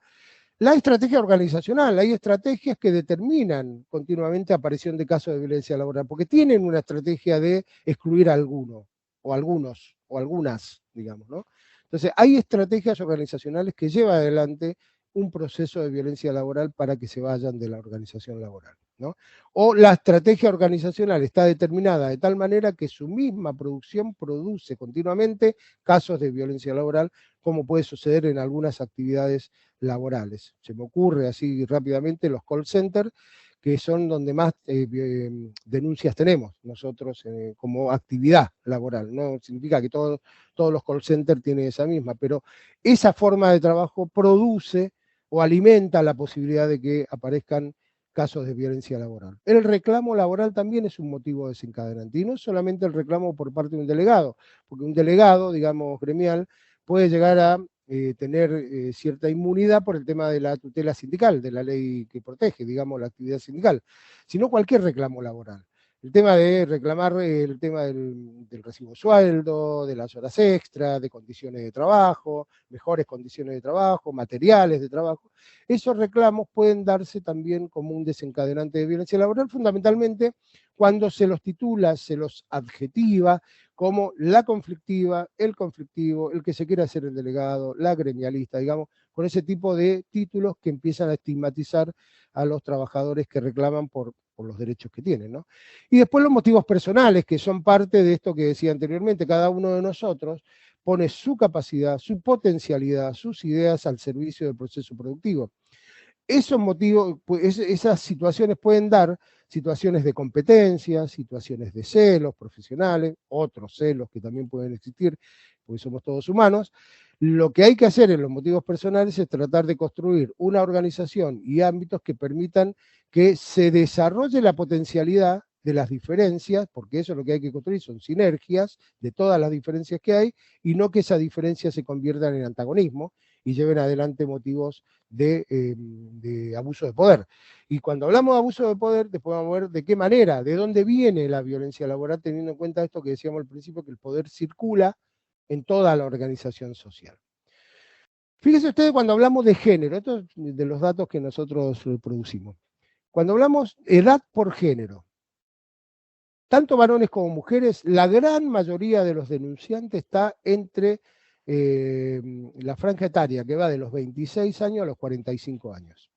La estrategia organizacional, hay estrategias que determinan continuamente aparición de casos de violencia laboral, porque tienen una estrategia de excluir a alguno, o algunos, o algunas, digamos, ¿no? Entonces, hay estrategias organizacionales que llevan adelante un proceso de violencia laboral para que se vayan de la organización laboral, ¿no? O la estrategia organizacional está determinada de tal manera que su misma producción produce continuamente casos de violencia laboral, como puede suceder en algunas actividades laborales. Se me ocurre así rápidamente los call centers, que son donde más denuncias tenemos nosotros como actividad laboral. No significa que todos los call centers tienen esa misma, pero esa forma de trabajo produce o alimenta la posibilidad de que aparezcan casos de violencia laboral. El reclamo laboral también es un motivo desencadenante, y no solamente el reclamo por parte de un delegado, porque un delegado, digamos, gremial, puede llegar a tener cierta inmunidad por el tema de la tutela sindical, de la ley que protege, digamos, la actividad sindical, sino cualquier reclamo laboral. El tema de reclamar el tema del recibo de sueldo, de las horas extras, de condiciones de trabajo, mejores condiciones de trabajo, materiales de trabajo, esos reclamos pueden darse también como un desencadenante de violencia laboral, fundamentalmente cuando se los titula, se los adjetiva como la conflictiva, el conflictivo, el que se quiere hacer el delegado, la gremialista, digamos, con ese tipo de títulos que empiezan a estigmatizar a los trabajadores que reclaman por los derechos que tienen, ¿no? Y después los motivos personales, que son parte de esto que decía anteriormente, cada uno de nosotros pone su capacidad, su potencialidad, sus ideas al servicio del proceso productivo. Esos motivos, pues, esas situaciones pueden dar situaciones de competencia, situaciones de celos profesionales, otros celos que también pueden existir, porque somos todos humanos. Lo que hay que hacer en los motivos personales es tratar de construir una organización y ámbitos que permitan que se desarrolle la potencialidad de las diferencias, porque eso es lo que hay que construir, son sinergias de todas las diferencias que hay, y no que esas diferencias se conviertan en antagonismo y lleven adelante motivos de abuso de poder. Y cuando hablamos de abuso de poder, después vamos a ver de qué manera, de dónde viene la violencia laboral, teniendo en cuenta esto que decíamos al principio, que el poder circula en toda la organización social. Fíjense ustedes cuando hablamos de género, esto es de los datos que nosotros producimos. Cuando hablamos edad por género, tanto varones como mujeres, la gran mayoría de los denunciantes está entre la franja etaria que va de los 26 años a los 45 años.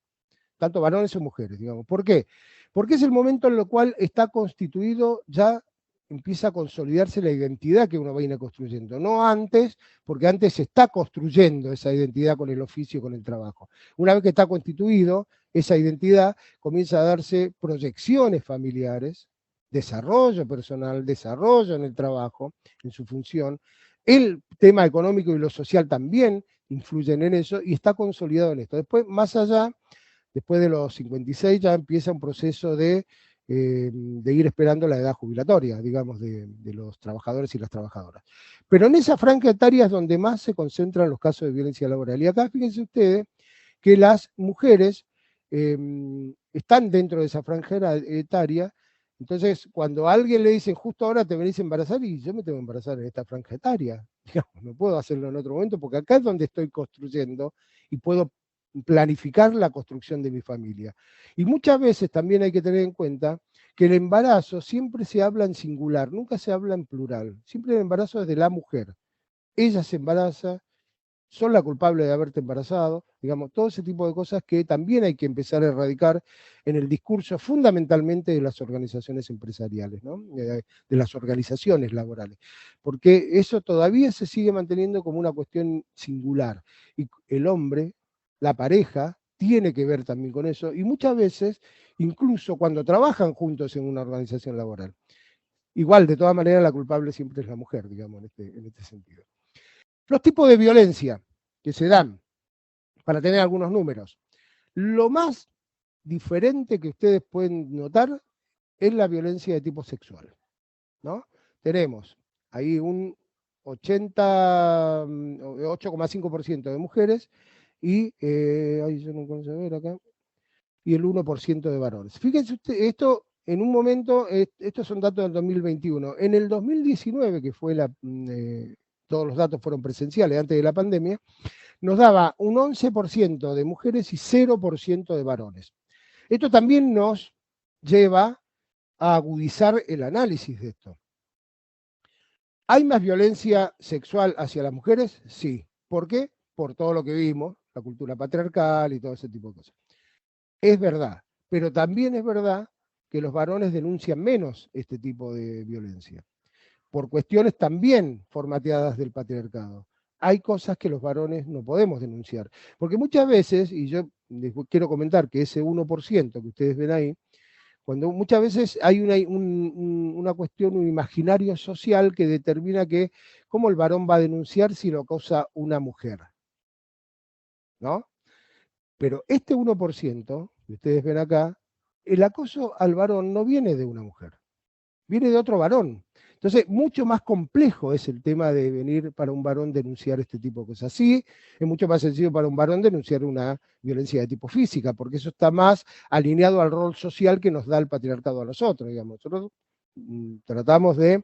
Tanto varones o mujeres, digamos. ¿Por qué? Porque es el momento en el cual está constituido, ya empieza a consolidarse la identidad que uno va a ir construyendo. No antes, porque antes se está construyendo esa identidad con el oficio, con el trabajo. Una vez que está constituido, esa identidad comienza a darse proyecciones familiares, desarrollo personal, desarrollo en el trabajo, en su función. El tema económico y lo social también influyen en eso y está consolidado en esto. Después, más allá, después de los 56 ya empieza un proceso de ir esperando la edad jubilatoria, digamos, de los trabajadores y las trabajadoras. Pero en esa franja etaria es donde más se concentran los casos de violencia laboral. Y acá fíjense ustedes que las mujeres están dentro de esa franja etaria. Entonces, cuando a alguien le dicen, justo ahora te venís a embarazar, y yo me tengo que embarazar en esta franja etaria, digamos, no puedo hacerlo en otro momento, porque acá es donde estoy construyendo y puedo planificar la construcción de mi familia. Y muchas veces también hay que tener en cuenta que el embarazo siempre se habla en singular, nunca se habla en plural. Siempre el embarazo es de la mujer. Ella se embaraza, son la culpable de haberte embarazado, digamos, todo ese tipo de cosas que también hay que empezar a erradicar en el discurso fundamentalmente de las organizaciones empresariales, ¿no? De las organizaciones laborales, porque eso todavía se sigue manteniendo como una cuestión singular, y el hombre, la pareja, tiene que ver también con eso, y muchas veces, incluso cuando trabajan juntos en una organización laboral. Igual, de todas maneras, la culpable siempre es la mujer, digamos, en este sentido. Los tipos de violencia que se dan, para tener algunos números. Lo más diferente que ustedes pueden notar es la violencia de tipo sexual, ¿no? Tenemos ahí un 8,5% de mujeres y, ahí yo no consigo ver acá, y el 1% de varones. Fíjense ustedes, esto en un momento, estos son datos del 2021, en el 2019, que fue todos los datos fueron presenciales antes de la pandemia, nos daba un 11% de mujeres y 0% de varones. Esto también nos lleva a agudizar el análisis de esto. ¿Hay más violencia sexual hacia las mujeres? Sí. ¿Por qué? Por todo lo que vimos, la cultura patriarcal y todo ese tipo de cosas. Es verdad, pero también es verdad que los varones denuncian menos este tipo de violencia, por cuestiones también formateadas del patriarcado. Hay cosas que los varones no podemos denunciar, porque muchas veces, y yo les quiero comentar que ese 1% que ustedes ven ahí, cuando muchas veces hay una cuestión, un imaginario social que determina que cómo el varón va a denunciar si lo causa una mujer, ¿no? Pero este 1% que ustedes ven acá, el acoso al varón no viene de una mujer, viene de otro varón. Entonces, mucho más complejo es el tema de venir para un varón denunciar este tipo de cosas. Sí, es mucho más sencillo para un varón denunciar una violencia de tipo física, porque eso está más alineado al rol social que nos da el patriarcado a nosotros, digamos. Nosotros tratamos de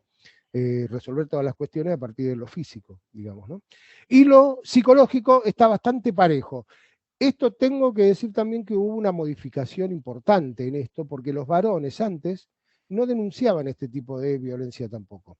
resolver todas las cuestiones a partir de lo físico, digamos, ¿no? Y lo psicológico está bastante parejo. Esto tengo que decir también que hubo una modificación importante en esto, porque los varones antes no denunciaban este tipo de violencia tampoco.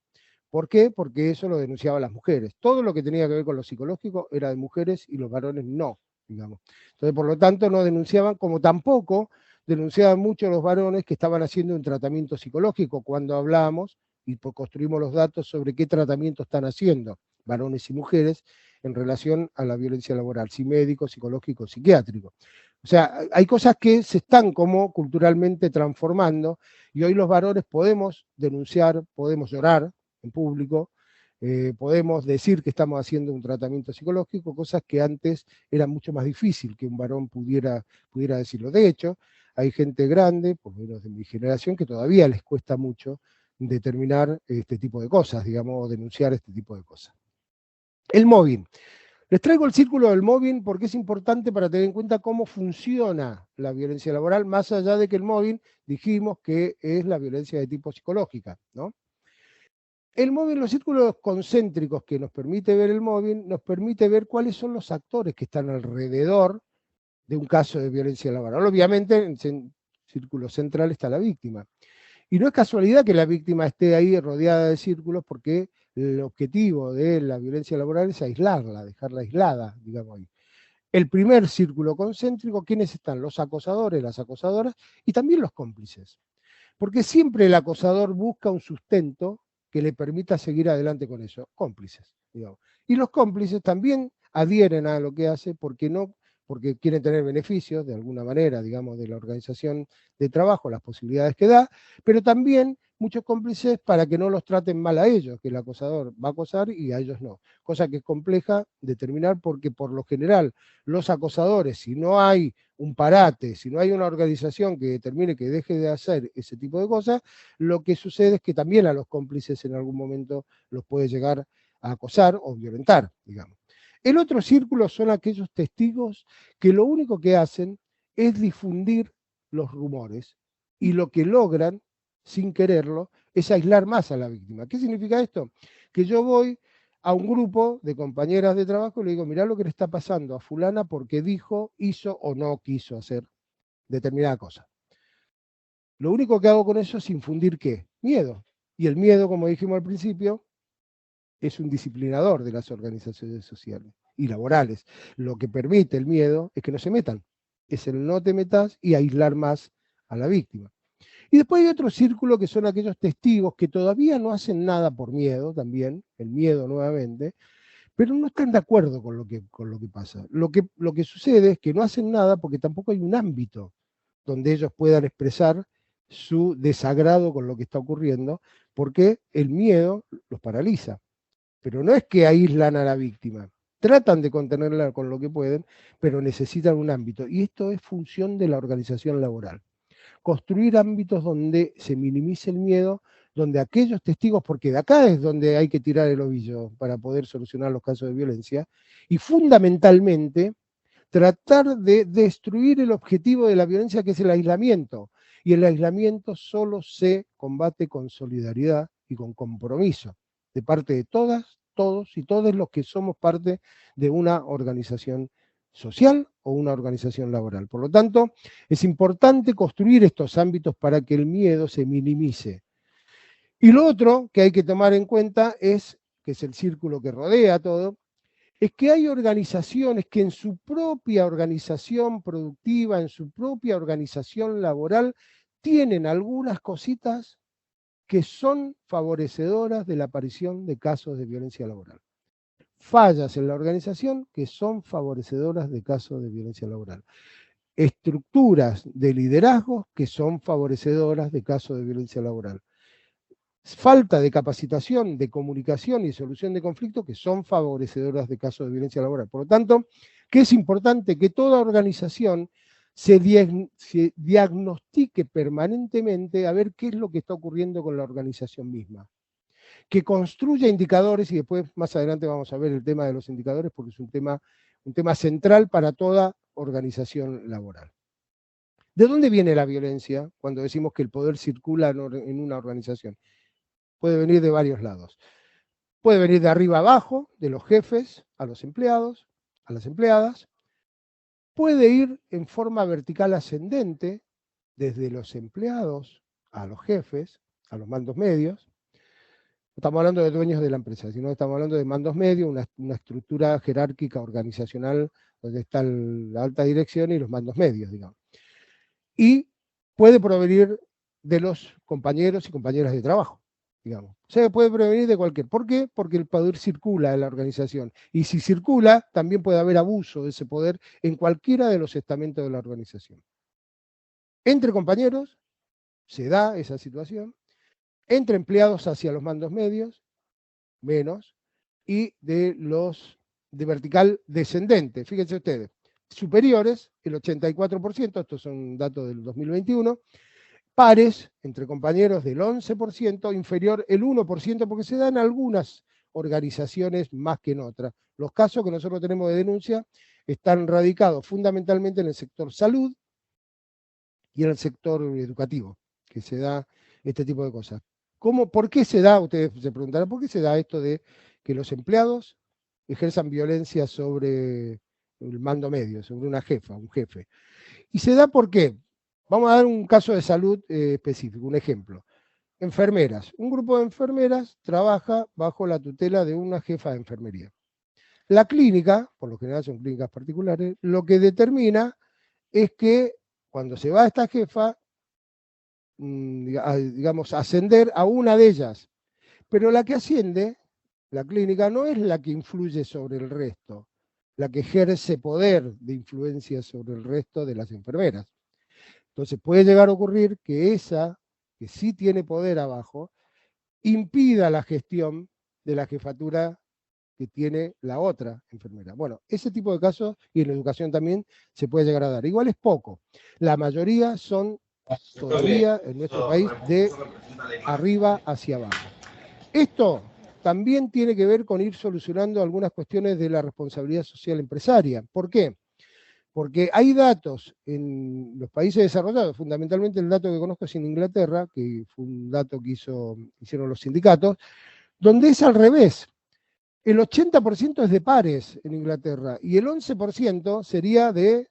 ¿Por qué? Porque eso lo denunciaban las mujeres. Todo lo que tenía que ver con lo psicológico era de mujeres y los varones no, digamos. Entonces, por lo tanto, no denunciaban, como tampoco denunciaban mucho los varones que estaban haciendo un tratamiento psicológico cuando hablábamos y construimos los datos sobre qué tratamiento están haciendo varones y mujeres en relación a la violencia laboral, si médico, psicológico, psiquiátrico. O sea, hay cosas que se están como culturalmente transformando y hoy los varones podemos denunciar, podemos llorar en público, podemos decir que estamos haciendo un tratamiento psicológico, cosas que antes era mucho más difícil que un varón pudiera decirlo. De hecho, hay gente grande, por lo menos de mi generación, que todavía les cuesta mucho determinar este tipo de cosas, digamos, o denunciar este tipo de cosas. El mobbing. Les traigo el círculo del mobbing porque es importante para tener en cuenta cómo funciona la violencia laboral, más allá de que el mobbing dijimos que es la violencia de tipo psicológica, ¿no? El mobbing, los círculos concéntricos que nos permite ver el mobbing, nos permite ver cuáles son los actores que están alrededor de un caso de violencia laboral. Obviamente, en el círculo central está la víctima. Y no es casualidad que la víctima esté ahí rodeada de círculos porque el objetivo de la violencia laboral es aislarla, dejarla aislada, digamos ahí. El primer círculo concéntrico, ¿quiénes están? Los acosadores, las acosadoras y también los cómplices. Porque siempre el acosador busca un sustento que le permita seguir adelante con eso. Cómplices, digamos. Y los cómplices también adhieren a lo que hace porque quieren tener beneficios de alguna manera, digamos, de la organización de trabajo, las posibilidades que da, pero también muchos cómplices para que no los traten mal a ellos, que el acosador va a acosar y a ellos no. Cosa que es compleja determinar porque por lo general los acosadores, si no hay un parate, si no hay una organización que determine que deje de hacer ese tipo de cosas, lo que sucede es que también a los cómplices en algún momento los puede llegar a acosar o violentar, digamos. El otro círculo son aquellos testigos que lo único que hacen es difundir los rumores y lo que logran, sin quererlo, es aislar más a la víctima. ¿Qué significa esto? Que yo voy a un grupo de compañeras de trabajo y le digo, mirá lo que le está pasando a fulana porque dijo, hizo o no quiso hacer determinada cosa. Lo único que hago con eso es infundir ¿qué? Miedo. Y el miedo, como dijimos al principio, es un disciplinador de las organizaciones sociales y laborales. Lo que permite el miedo es que no se metan. Es el no te metas y aislar más a la víctima. Y después hay otro círculo que son aquellos testigos que todavía no hacen nada por miedo también, el miedo nuevamente, pero no están de acuerdo con lo que pasa. Lo que sucede es que no hacen nada porque tampoco hay un ámbito donde ellos puedan expresar su desagrado con lo que está ocurriendo, porque el miedo los paraliza. Pero no es que aíslan a la víctima, tratan de contenerla con lo que pueden, pero necesitan un ámbito. Y esto es función de la organización laboral. Construir ámbitos donde se minimice el miedo, donde aquellos testigos, porque de acá es donde hay que tirar el ovillo para poder solucionar los casos de violencia, y fundamentalmente tratar de destruir el objetivo de la violencia que es el aislamiento. y el aislamiento solo se combate con solidaridad y con compromiso de parte de todas, todos y todos los que somos parte de una organización social o una organización laboral. Por lo tanto, es importante construir estos ámbitos para que el miedo se minimice. Y lo otro que hay que tomar en cuenta es, que es el círculo que rodea todo, es que hay organizaciones que en su propia organización productiva, en su propia organización laboral, tienen algunas cositas que son favorecedoras de la aparición de casos de violencia laboral. Fallas en la organización que son favorecedoras de casos de violencia laboral. Estructuras de liderazgo que son favorecedoras de casos de violencia laboral. Falta de capacitación, de comunicación y solución de conflictos que son favorecedoras de casos de violencia laboral. Por lo tanto, que es importante que toda organización se diagnostique permanentemente a ver qué es lo que está ocurriendo con la organización misma. Que construya indicadores, y después más adelante vamos a ver el tema de los indicadores, porque es un tema central para toda organización laboral. ¿De dónde viene la violencia cuando decimos que el poder circula en una organización? Puede venir de varios lados. Puede venir de arriba abajo, de los jefes a los empleados, a las empleadas. Puede ir en forma vertical ascendente, desde los empleados a los jefes, a los mandos medios. No estamos hablando de dueños de la empresa, sino estamos hablando de mandos medios, una estructura jerárquica organizacional donde está la alta dirección y los mandos medios, digamos. Y puede provenir de los compañeros y compañeras de trabajo, digamos. O sea, puede provenir de cualquier. ¿Por qué? Porque el poder circula en la organización. Y si circula, también puede haber abuso de ese poder en cualquiera de los estamentos de la organización. Entre compañeros se da esa situación. Entre empleados hacia los mandos medios, menos, y de vertical descendente. Fíjense ustedes, superiores, el 84%, estos son datos del 2021, pares, entre compañeros, del 11%, inferior el 1%, porque se dan algunas organizaciones más que en otras. Los casos que nosotros tenemos de denuncia están radicados fundamentalmente en el sector salud y en el sector educativo, que se da este tipo de cosas. ¿Por qué se da? Ustedes se preguntarán, ¿por qué se da esto de que los empleados ejerzan violencia sobre el mando medio, sobre una jefa, un jefe? Y se da ¿por qué? Vamos a dar un caso de salud específico, un ejemplo. Enfermeras. Un grupo de enfermeras trabaja bajo la tutela de una jefa de enfermería. La clínica, por lo general son clínicas particulares, lo que determina es que cuando se va esta jefa, digamos, ascender a una de ellas. Pero la que asciende, la clínica, no es la que influye sobre el resto, la que ejerce poder de influencia sobre el resto de las enfermeras. Entonces puede llegar a ocurrir que esa, que sí tiene poder abajo, impida la gestión de la jefatura que tiene la otra enfermera. Bueno, ese tipo de casos, y en la educación también, se puede llegar a dar. Igual es poco. La mayoría son todavía en nuestro país de arriba hacia abajo. Esto también tiene que ver con ir solucionando algunas cuestiones de la responsabilidad social empresaria. ¿Por qué? Porque hay datos en los países desarrollados, fundamentalmente el dato que conozco es en Inglaterra, que fue un dato que hicieron los sindicatos, donde es al revés. El 80% es de pares en Inglaterra y el 11% sería de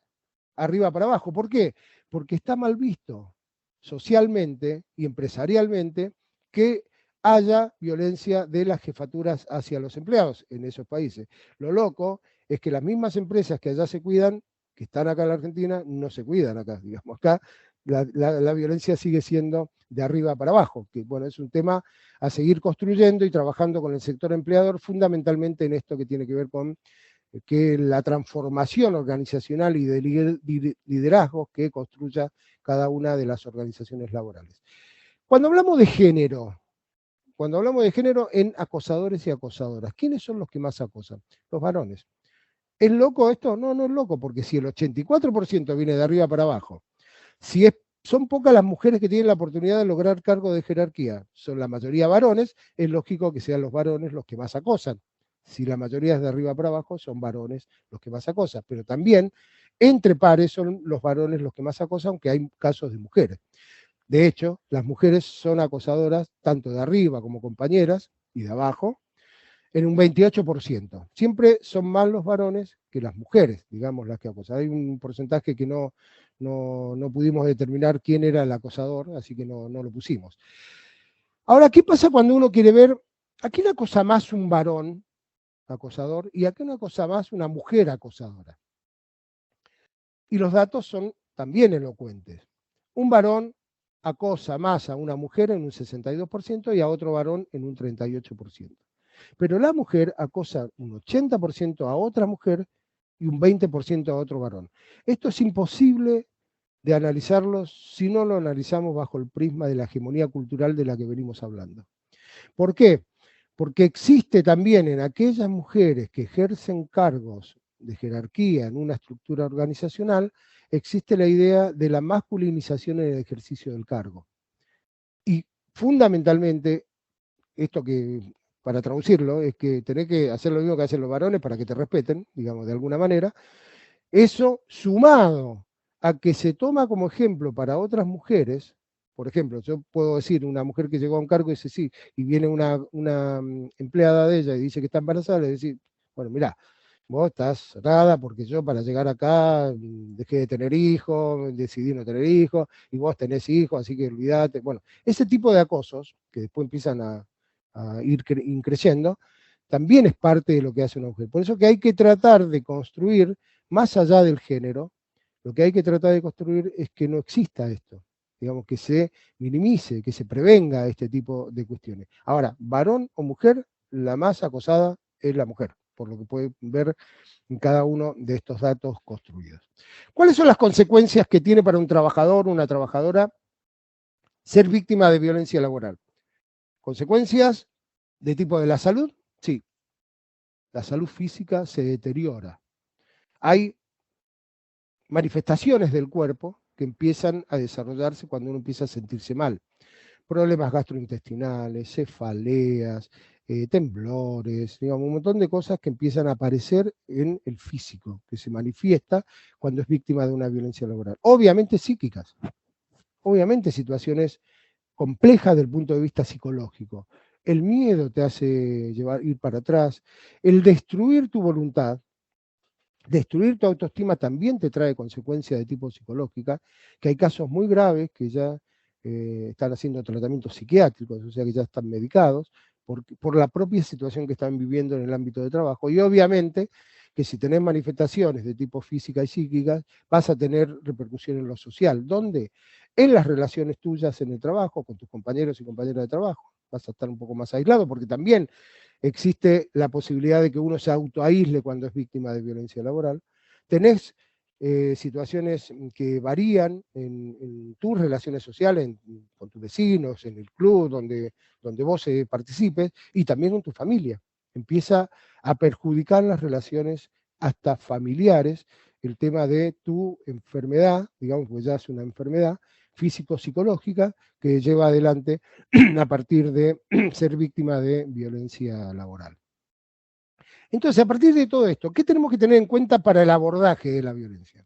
arriba para abajo. ¿Por qué? Porque está mal visto socialmente y empresarialmente que haya violencia de las jefaturas hacia los empleados en esos países. Lo loco es que las mismas empresas que allá se cuidan, que están acá en la Argentina, no se cuidan acá, digamos. Acá la violencia sigue siendo de arriba para abajo, que bueno, es un tema a seguir construyendo y trabajando con el sector empleador, fundamentalmente en esto que tiene que ver con que la transformación organizacional y de liderazgo que construya cada una de las organizaciones laborales. Cuando hablamos de género en acosadores y acosadoras, ¿quiénes son los que más acosan? Los varones. ¿Es loco esto? No, no es loco, porque si el 84% viene de arriba para abajo, son pocas las mujeres que tienen la oportunidad de lograr cargo de jerarquía, son la mayoría varones, es lógico que sean los varones los que más acosan. Si la mayoría es de arriba para abajo, son varones los que más acosan, pero también entre pares son los varones los que más acosan, aunque hay casos de mujeres. De hecho, las mujeres son acosadoras tanto de arriba como compañeras y de abajo, en un 28%. Siempre son más los varones que las mujeres, digamos, las que acosan. Hay un porcentaje que no pudimos determinar quién era el acosador, así que no lo pusimos. Ahora, ¿qué pasa cuando uno quiere ver a quién acosa más un varón acosador y a quién acosa más una mujer acosadora? Y los datos son también elocuentes. Un varón acosa más a una mujer en un 62% y a otro varón en un 38%. Pero la mujer acosa un 80% a otra mujer y un 20% a otro varón. Esto es imposible de analizarlo si no lo analizamos bajo el prisma de la hegemonía cultural de la que venimos hablando. ¿Por qué? Porque existe también en aquellas mujeres que ejercen cargos de jerarquía en una estructura organizacional, existe la idea de la masculinización en el ejercicio del cargo. Y fundamentalmente, esto que, para traducirlo, es que tenés que hacer lo mismo que hacen los varones para que te respeten, digamos, de alguna manera. Eso sumado a que se toma como ejemplo para otras mujeres, por ejemplo, yo puedo decir, una mujer que llegó a un cargo y dice sí, y viene una empleada de ella y dice que está embarazada, le dice, bueno, mirá, vos estás cerrada porque yo para llegar acá dejé de tener hijos, decidí no tener hijos, y vos tenés hijos, así que olvídate. Bueno, ese tipo de acosos, que después empiezan a ir creciendo, también es parte de lo que hace una mujer. Por eso que hay que tratar de construir, más allá del género, lo que hay que tratar de construir es que no exista esto, digamos, que se minimice, que se prevenga este tipo de cuestiones. Ahora, varón o mujer, la más acosada es la mujer, por lo que pueden ver en cada uno de estos datos construidos. ¿Cuáles son las consecuencias que tiene para un trabajador o una trabajadora ser víctima de violencia laboral? ¿Consecuencias de tipo de la salud? Sí, la salud física se deteriora. Hay manifestaciones del cuerpo que empiezan a desarrollarse cuando uno empieza a sentirse mal. Problemas gastrointestinales, cefaleas, temblores, digamos, un montón de cosas que empiezan a aparecer en el físico, que se manifiesta cuando es víctima de una violencia laboral. Obviamente psíquicas, obviamente situaciones complejas desde el punto de vista psicológico. El miedo te hace ir para atrás, el destruir tu voluntad, destruir tu autoestima también te trae consecuencias de tipo psicológica, que hay casos muy graves que ya están haciendo tratamientos psiquiátricos, o sea que ya están medicados, por la propia situación que están viviendo en el ámbito de trabajo. Y obviamente que si tenés manifestaciones de tipo física y psíquica, vas a tener repercusión en lo social. ¿Dónde? En las relaciones tuyas en el trabajo, con tus compañeros y compañeras de trabajo. Vas a estar un poco más aislado, porque también existe la posibilidad de que uno se autoaísle cuando es víctima de violencia laboral. Tenés situaciones que varían en tus relaciones sociales, con tus vecinos, en el club donde vos participes, y también con tu familia. Empieza a perjudicar las relaciones hasta familiares, el tema de tu enfermedad, digamos que ya es una enfermedad físico-psicológica que lleva adelante a partir de ser víctima de violencia laboral. Entonces, a partir de todo esto, ¿qué tenemos que tener en cuenta para el abordaje de la violencia?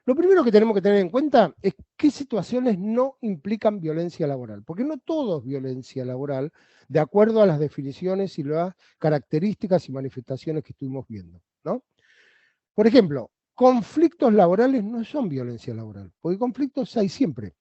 Lo primero que tenemos que tener en cuenta es qué situaciones no implican violencia laboral, porque no todo es violencia laboral, de acuerdo a las definiciones y las características y manifestaciones que estuvimos viendo, ¿no? Por ejemplo, conflictos laborales no son violencia laboral, porque conflictos hay siempre.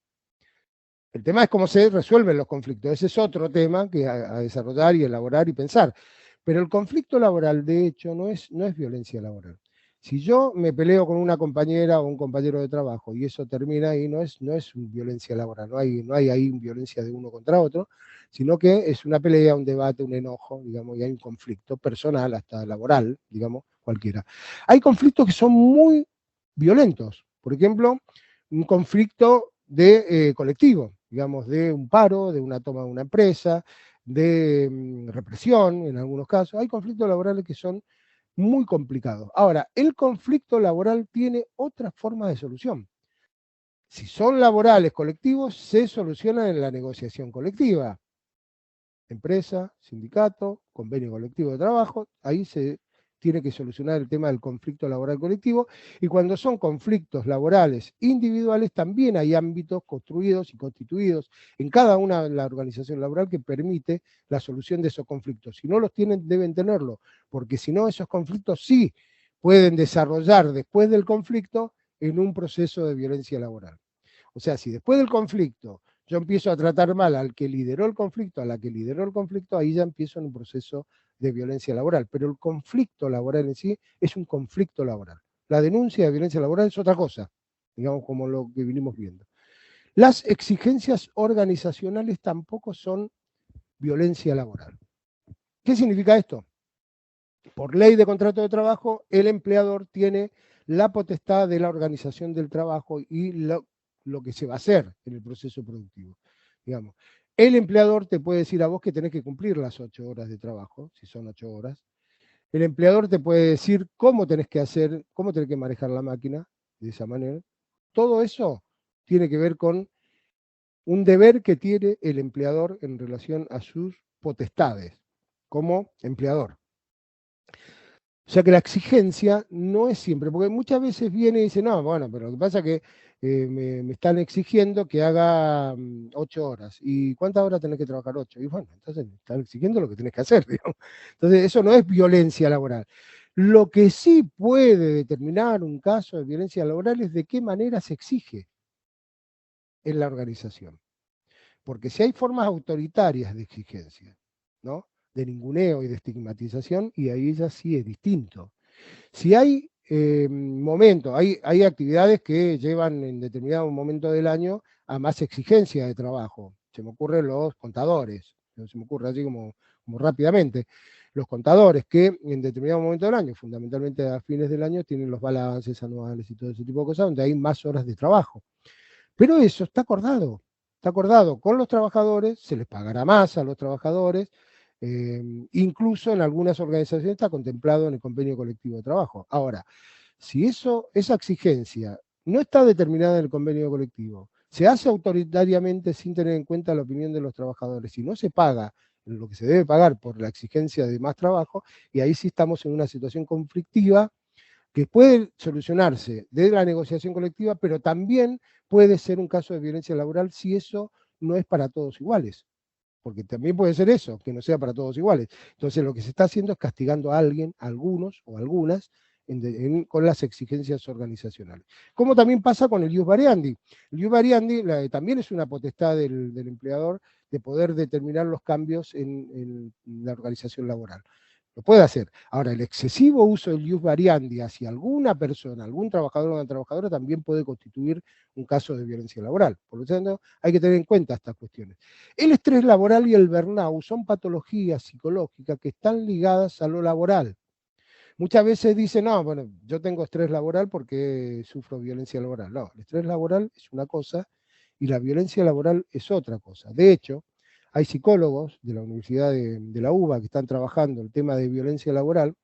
El tema es cómo se resuelven los conflictos. Ese es otro tema que a desarrollar y elaborar y pensar. Pero el conflicto laboral, de hecho, no es violencia laboral. Si yo me peleo con una compañera o un compañero de trabajo y eso termina ahí, no es violencia laboral, no hay ahí violencia de uno contra otro, sino que es una pelea, un debate, un enojo, digamos, y hay un conflicto personal, hasta laboral, digamos, cualquiera. Hay conflictos que son muy violentos. Por ejemplo, un conflicto de colectivo, digamos, de un paro, de una toma de una empresa, de represión en algunos casos. Hay conflictos laborales que son muy complicados. Ahora, el conflicto laboral tiene otras formas de solución. Si son laborales colectivos, se solucionan en la negociación colectiva. Empresa, sindicato, convenio colectivo de trabajo, ahí se tiene que solucionar el tema del conflicto laboral colectivo, y cuando son conflictos laborales individuales, también hay ámbitos construidos y constituidos en cada una de la organización laboral que permite la solución de esos conflictos. Si no los tienen, deben tenerlo, porque si no, esos conflictos sí pueden desarrollar después del conflicto en un proceso de violencia laboral. O sea, si después del conflicto yo empiezo a tratar mal al que lideró el conflicto, a la que lideró el conflicto, ahí ya empiezo en un proceso de violencia laboral. Pero el conflicto laboral en sí es un conflicto laboral. La denuncia de violencia laboral es otra cosa, digamos, como lo que vinimos viendo. Las exigencias organizacionales tampoco son violencia laboral. ¿Qué significa esto? Por ley de contrato de trabajo, el empleador tiene la potestad de la organización del trabajo y lo que se va a hacer en el proceso productivo. Digamos, el empleador te puede decir a vos que tenés que cumplir las 8 horas de trabajo, si son 8 horas. El empleador te puede decir cómo tenés que hacer, cómo tenés que manejar la máquina de esa manera. Todo eso tiene que ver con un deber que tiene el empleador en relación a sus potestades como empleador. O sea que la exigencia no es siempre, porque muchas veces viene y dice, no, bueno, pero lo que pasa es que me están exigiendo que haga 8 horas. ¿Y cuántas horas tenés que trabajar? 8. Y bueno, entonces me están exigiendo lo que tenés que hacer, digamos. Entonces eso no es violencia laboral. Lo que sí puede determinar un caso de violencia laboral es de qué manera se exige en la organización. Porque si hay formas autoritarias de exigencia, ¿no?, de ninguneo y de estigmatización, y ahí ya sí es distinto. Si hay momentos, hay actividades que llevan en determinado momento del año a más exigencia de trabajo. Se me ocurren los contadores, se me ocurre así como rápidamente. Los contadores que en determinado momento del año, fundamentalmente a fines del año, tienen los balances anuales y todo ese tipo de cosas, donde hay más horas de trabajo. Pero eso está acordado con los trabajadores, se les pagará más a los trabajadores, incluso en algunas organizaciones está contemplado en el convenio colectivo de trabajo. Ahora, si esa exigencia no está determinada en el convenio colectivo, se hace autoritariamente sin tener en cuenta la opinión de los trabajadores, y no se paga lo que se debe pagar por la exigencia de más trabajo, y ahí sí estamos en una situación conflictiva que puede solucionarse desde la negociación colectiva, pero también puede ser un caso de violencia laboral si eso no es para todos iguales. Porque también puede ser eso, que no sea para todos iguales. Entonces lo que se está haciendo es castigando a alguien, a algunos o algunas, con las exigencias organizacionales. Como también pasa con el ius variandi. El ius variandi también es una potestad del empleador de poder determinar los cambios en la organización laboral. Lo puede hacer. Ahora, el excesivo uso del ius variandi hacia alguna persona, algún trabajador o una trabajadora, también puede constituir un caso de violencia laboral. Por lo tanto, hay que tener en cuenta estas cuestiones. El estrés laboral y el burnout son patologías psicológicas que están ligadas a lo laboral. Muchas veces dicen, no, bueno, yo tengo estrés laboral porque sufro violencia laboral. No, el estrés laboral es una cosa y la violencia laboral es otra cosa. De hecho, hay psicólogos de la Universidad de la UBA que están trabajando el tema de violencia laboral,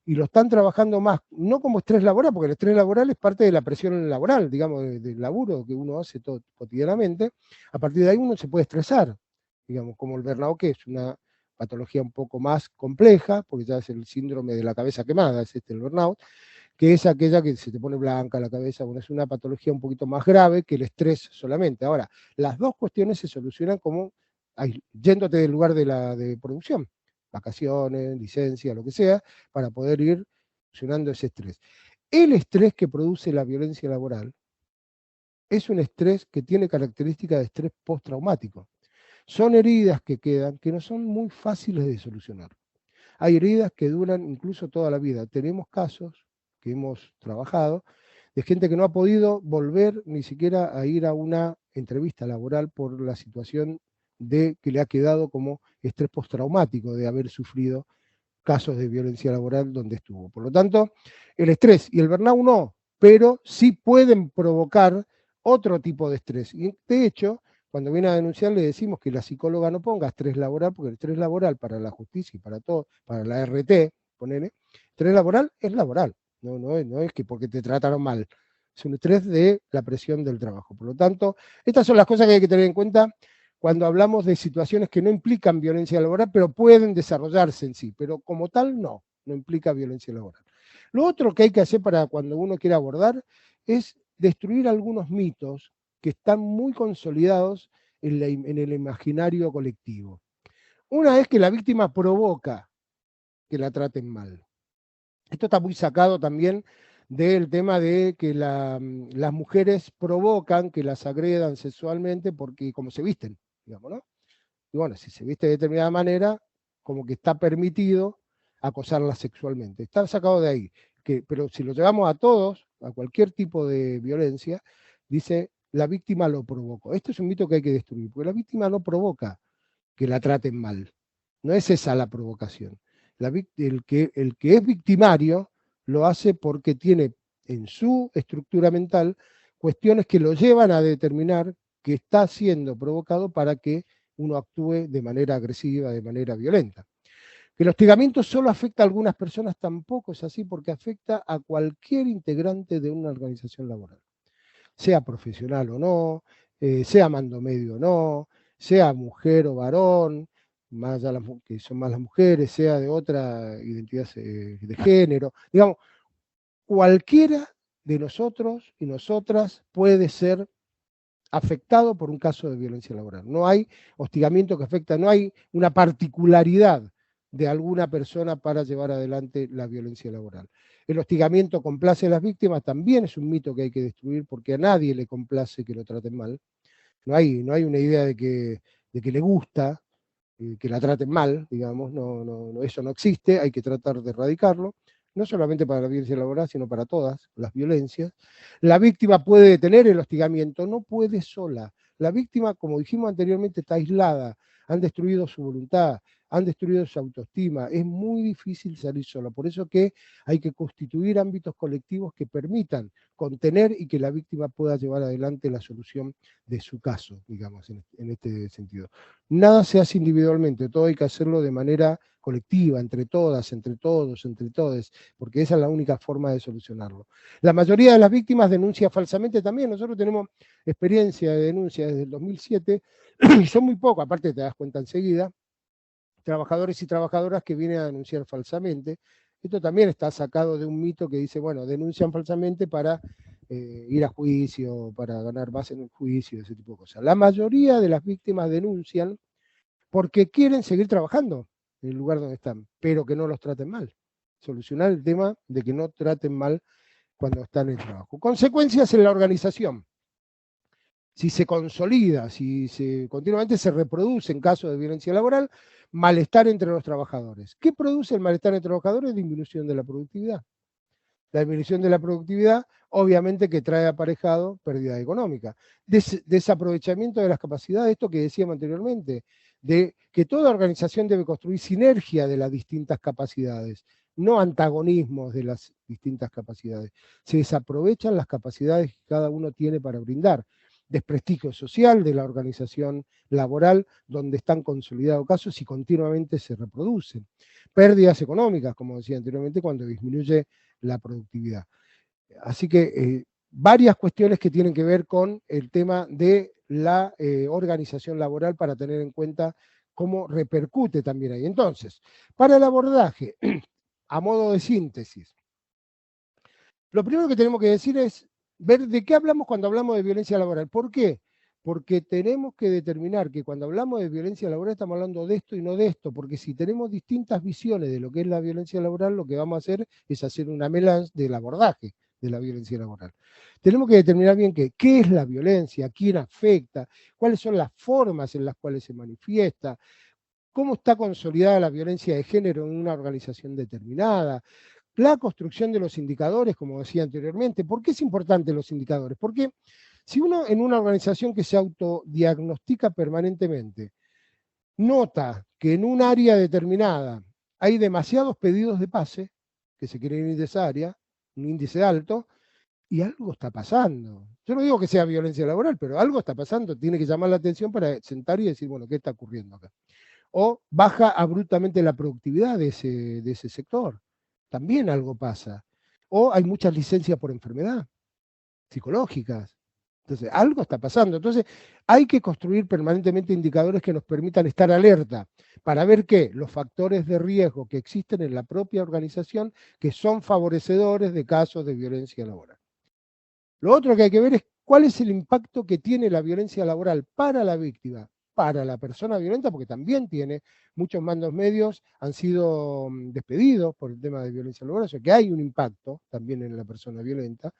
y lo están trabajando más, no como estrés laboral, porque el estrés laboral es parte de la presión laboral, digamos, del laburo que uno hace cotidianamente. A partir de ahí uno se puede estresar, digamos, como el burnout, que es una patología un poco más compleja, porque ya es el síndrome de la cabeza quemada, es el burnout, que es aquella que se te pone blanca la cabeza. Bueno, es una patología un poquito más grave que el estrés solamente. Ahora, las dos cuestiones se solucionan como yéndote del lugar de producción, vacaciones, licencia, lo que sea, para poder ir solucionando ese estrés. El estrés que produce la violencia laboral es un estrés que tiene características de estrés postraumático. Son heridas que quedan, que no son muy fáciles de solucionar. Hay heridas que duran incluso toda la vida. Tenemos casos que hemos trabajado de gente que no ha podido volver ni siquiera a ir a una entrevista laboral por la situación de que le ha quedado como estrés postraumático de haber sufrido casos de violencia laboral donde estuvo. Por lo tanto, el estrés y el burnout no, pero sí pueden provocar otro tipo de estrés. Y de hecho, cuando viene a denunciar le decimos que la psicóloga no ponga estrés laboral, porque el estrés laboral para la justicia y para todo, para la RT, ponele, estrés laboral es laboral, no es que porque te trataron mal, es un estrés de la presión del trabajo. Por lo tanto, estas son las cosas que hay que tener en cuenta cuando hablamos de situaciones que no implican violencia laboral, pero pueden desarrollarse en sí, pero como tal no. no implica violencia laboral. Lo otro que hay que hacer para cuando uno quiere abordar es destruir algunos mitos que están muy consolidados en el imaginario colectivo. Una es que la víctima provoca que la traten mal. Esto está muy sacado también del tema de que las mujeres provocan que las agredan sexualmente porque como se visten, digamos, ¿no? Y bueno, si se viste de determinada manera, como que está permitido acosarla sexualmente. Está sacado de ahí. Pero si lo llevamos a todos, a cualquier tipo de violencia, dice, la víctima lo provocó. Esto es un mito que hay que destruir, porque la víctima no provoca que la traten mal. No es esa la provocación. El que es victimario lo hace porque tiene en su estructura mental cuestiones que lo llevan a determinar que está siendo provocado para que uno actúe de manera agresiva, de manera violenta. Que el hostigamiento solo afecta a algunas personas tampoco es así, porque afecta a cualquier integrante de una organización laboral, sea profesional o no, sea mando medio o no, sea mujer o varón, más allá que son más las mujeres, sea de otra identidad de género, digamos, cualquiera de nosotros y nosotras puede ser afectado por un caso de violencia laboral. No hay hostigamiento que afecta, no hay una particularidad de alguna persona para llevar adelante la violencia laboral. El hostigamiento complace a las víctimas, también es un mito que hay que destruir porque a nadie le complace que lo traten mal. No hay una idea de que le gusta que la traten mal, digamos, eso no existe, hay que tratar de erradicarlo, no solamente para la violencia laboral, sino para todas las violencias. La víctima puede detener el hostigamiento, no puede sola. La víctima, como dijimos anteriormente, está aislada, han destruido su voluntad, han destruido su autoestima, es muy difícil salir sola. Por eso que hay que constituir ámbitos colectivos que permitan contener y que la víctima pueda llevar adelante la solución de su caso, digamos, en este sentido. Nada se hace individualmente, todo hay que hacerlo de manera colectiva, entre todas, entre todos, entre todes, porque esa es la única forma de solucionarlo. La mayoría de las víctimas denuncia falsamente también. Nosotros tenemos experiencia de denuncia desde el 2007, y son muy pocos, aparte te das cuenta enseguida, trabajadores y trabajadoras que vienen a denunciar falsamente. Esto también está sacado de un mito que dice, bueno, denuncian falsamente para ir a juicio, para ganar más en el juicio, ese tipo de cosas. La mayoría de las víctimas denuncian porque quieren seguir trabajando en el lugar donde están, pero que no los traten mal. Solucionar el tema de que no traten mal cuando están en el trabajo. Consecuencias en la organización. Si se consolida, si continuamente se reproduce en casos de violencia laboral, malestar entre los trabajadores. ¿Qué produce el malestar entre los trabajadores? Disminución de la productividad. La disminución de la productividad, obviamente que trae aparejado pérdida económica. Desaprovechamiento de las capacidades, esto que decíamos anteriormente, de que toda organización debe construir sinergia de las distintas capacidades, no antagonismos de las distintas capacidades. Se desaprovechan las capacidades que cada uno tiene para brindar. Desprestigio social de la organización laboral, donde están consolidados casos y continuamente se reproducen. Pérdidas económicas, como decía anteriormente, cuando disminuye la productividad. Así que varias cuestiones que tienen que ver con el tema de la organización laboral para tener en cuenta cómo repercute también ahí. Entonces, para el abordaje, a modo de síntesis, lo primero que tenemos que decir es ver de qué hablamos cuando hablamos de violencia laboral. ¿Por qué? Porque tenemos que determinar que cuando hablamos de violencia laboral estamos hablando de esto y no de esto, porque si tenemos distintas visiones de lo que es la violencia laboral, lo que vamos a hacer es hacer una melange del abordaje de la violencia laboral. Tenemos que determinar bien qué es la violencia, a quién afecta, cuáles son las formas en las cuales se manifiesta, cómo está consolidada la violencia de género en una organización determinada, la construcción de los indicadores, como decía anteriormente. ¿Por qué es importante los indicadores? Porque si uno en una organización que se autodiagnostica permanentemente nota que en un área determinada hay demasiados pedidos de pase, que se quieren ir de esa área, un índice alto, y algo está pasando. Yo no digo que sea violencia laboral, pero algo está pasando, tiene que llamar la atención para sentar y decir, bueno, ¿qué está ocurriendo acá? O baja abruptamente la productividad de ese sector. También algo pasa. O hay muchas licencias por enfermedad, psicológicas. Entonces, algo está pasando. Entonces, hay que construir permanentemente indicadores que nos permitan estar alerta para ver que los factores de riesgo que existen en la propia organización que son favorecedores de casos de violencia laboral. Lo otro que hay que ver es cuál es el impacto que tiene la violencia laboral para la víctima, para la persona violenta, porque también tiene muchos mandos medios, han sido despedidos por el tema de violencia laboral, o sea que hay un impacto también en la persona violenta.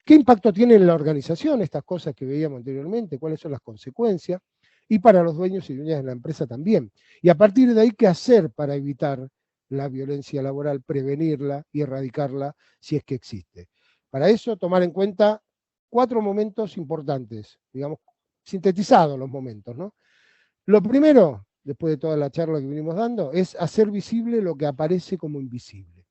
¿Qué impacto tiene en la organización estas cosas que veíamos anteriormente? ¿Cuáles son las consecuencias? Y para los dueños y dueñas de la empresa también. Y a partir de ahí, ¿qué hacer para evitar la violencia laboral, prevenirla y erradicarla si es que existe? Para eso, tomar en cuenta 4 momentos importantes, digamos, sintetizados los momentos, ¿no? Lo primero, después de toda la charla que venimos dando, es hacer visible lo que aparece como invisible.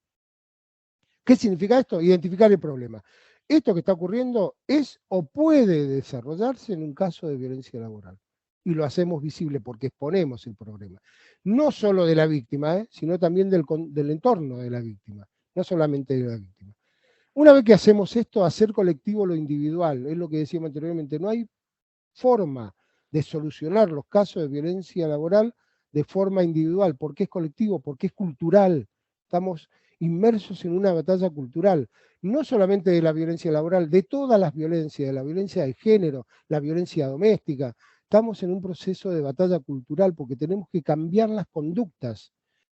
¿Qué significa esto? Identificar el problema. Esto que está ocurriendo es o puede desarrollarse en un caso de violencia laboral. Y lo hacemos visible porque exponemos el problema. No solo de la víctima, sino también del entorno de la víctima, no solamente de la víctima. Una vez que hacemos esto, hacer colectivo lo individual, es lo que decíamos anteriormente, no hay forma de solucionar los casos de violencia laboral de forma individual, porque es colectivo, porque es cultural. Estamos inmersos en una batalla cultural, no solamente de la violencia laboral, de todas las violencias, de la violencia de género, la violencia doméstica. Estamos en un proceso de batalla cultural porque tenemos que cambiar las conductas,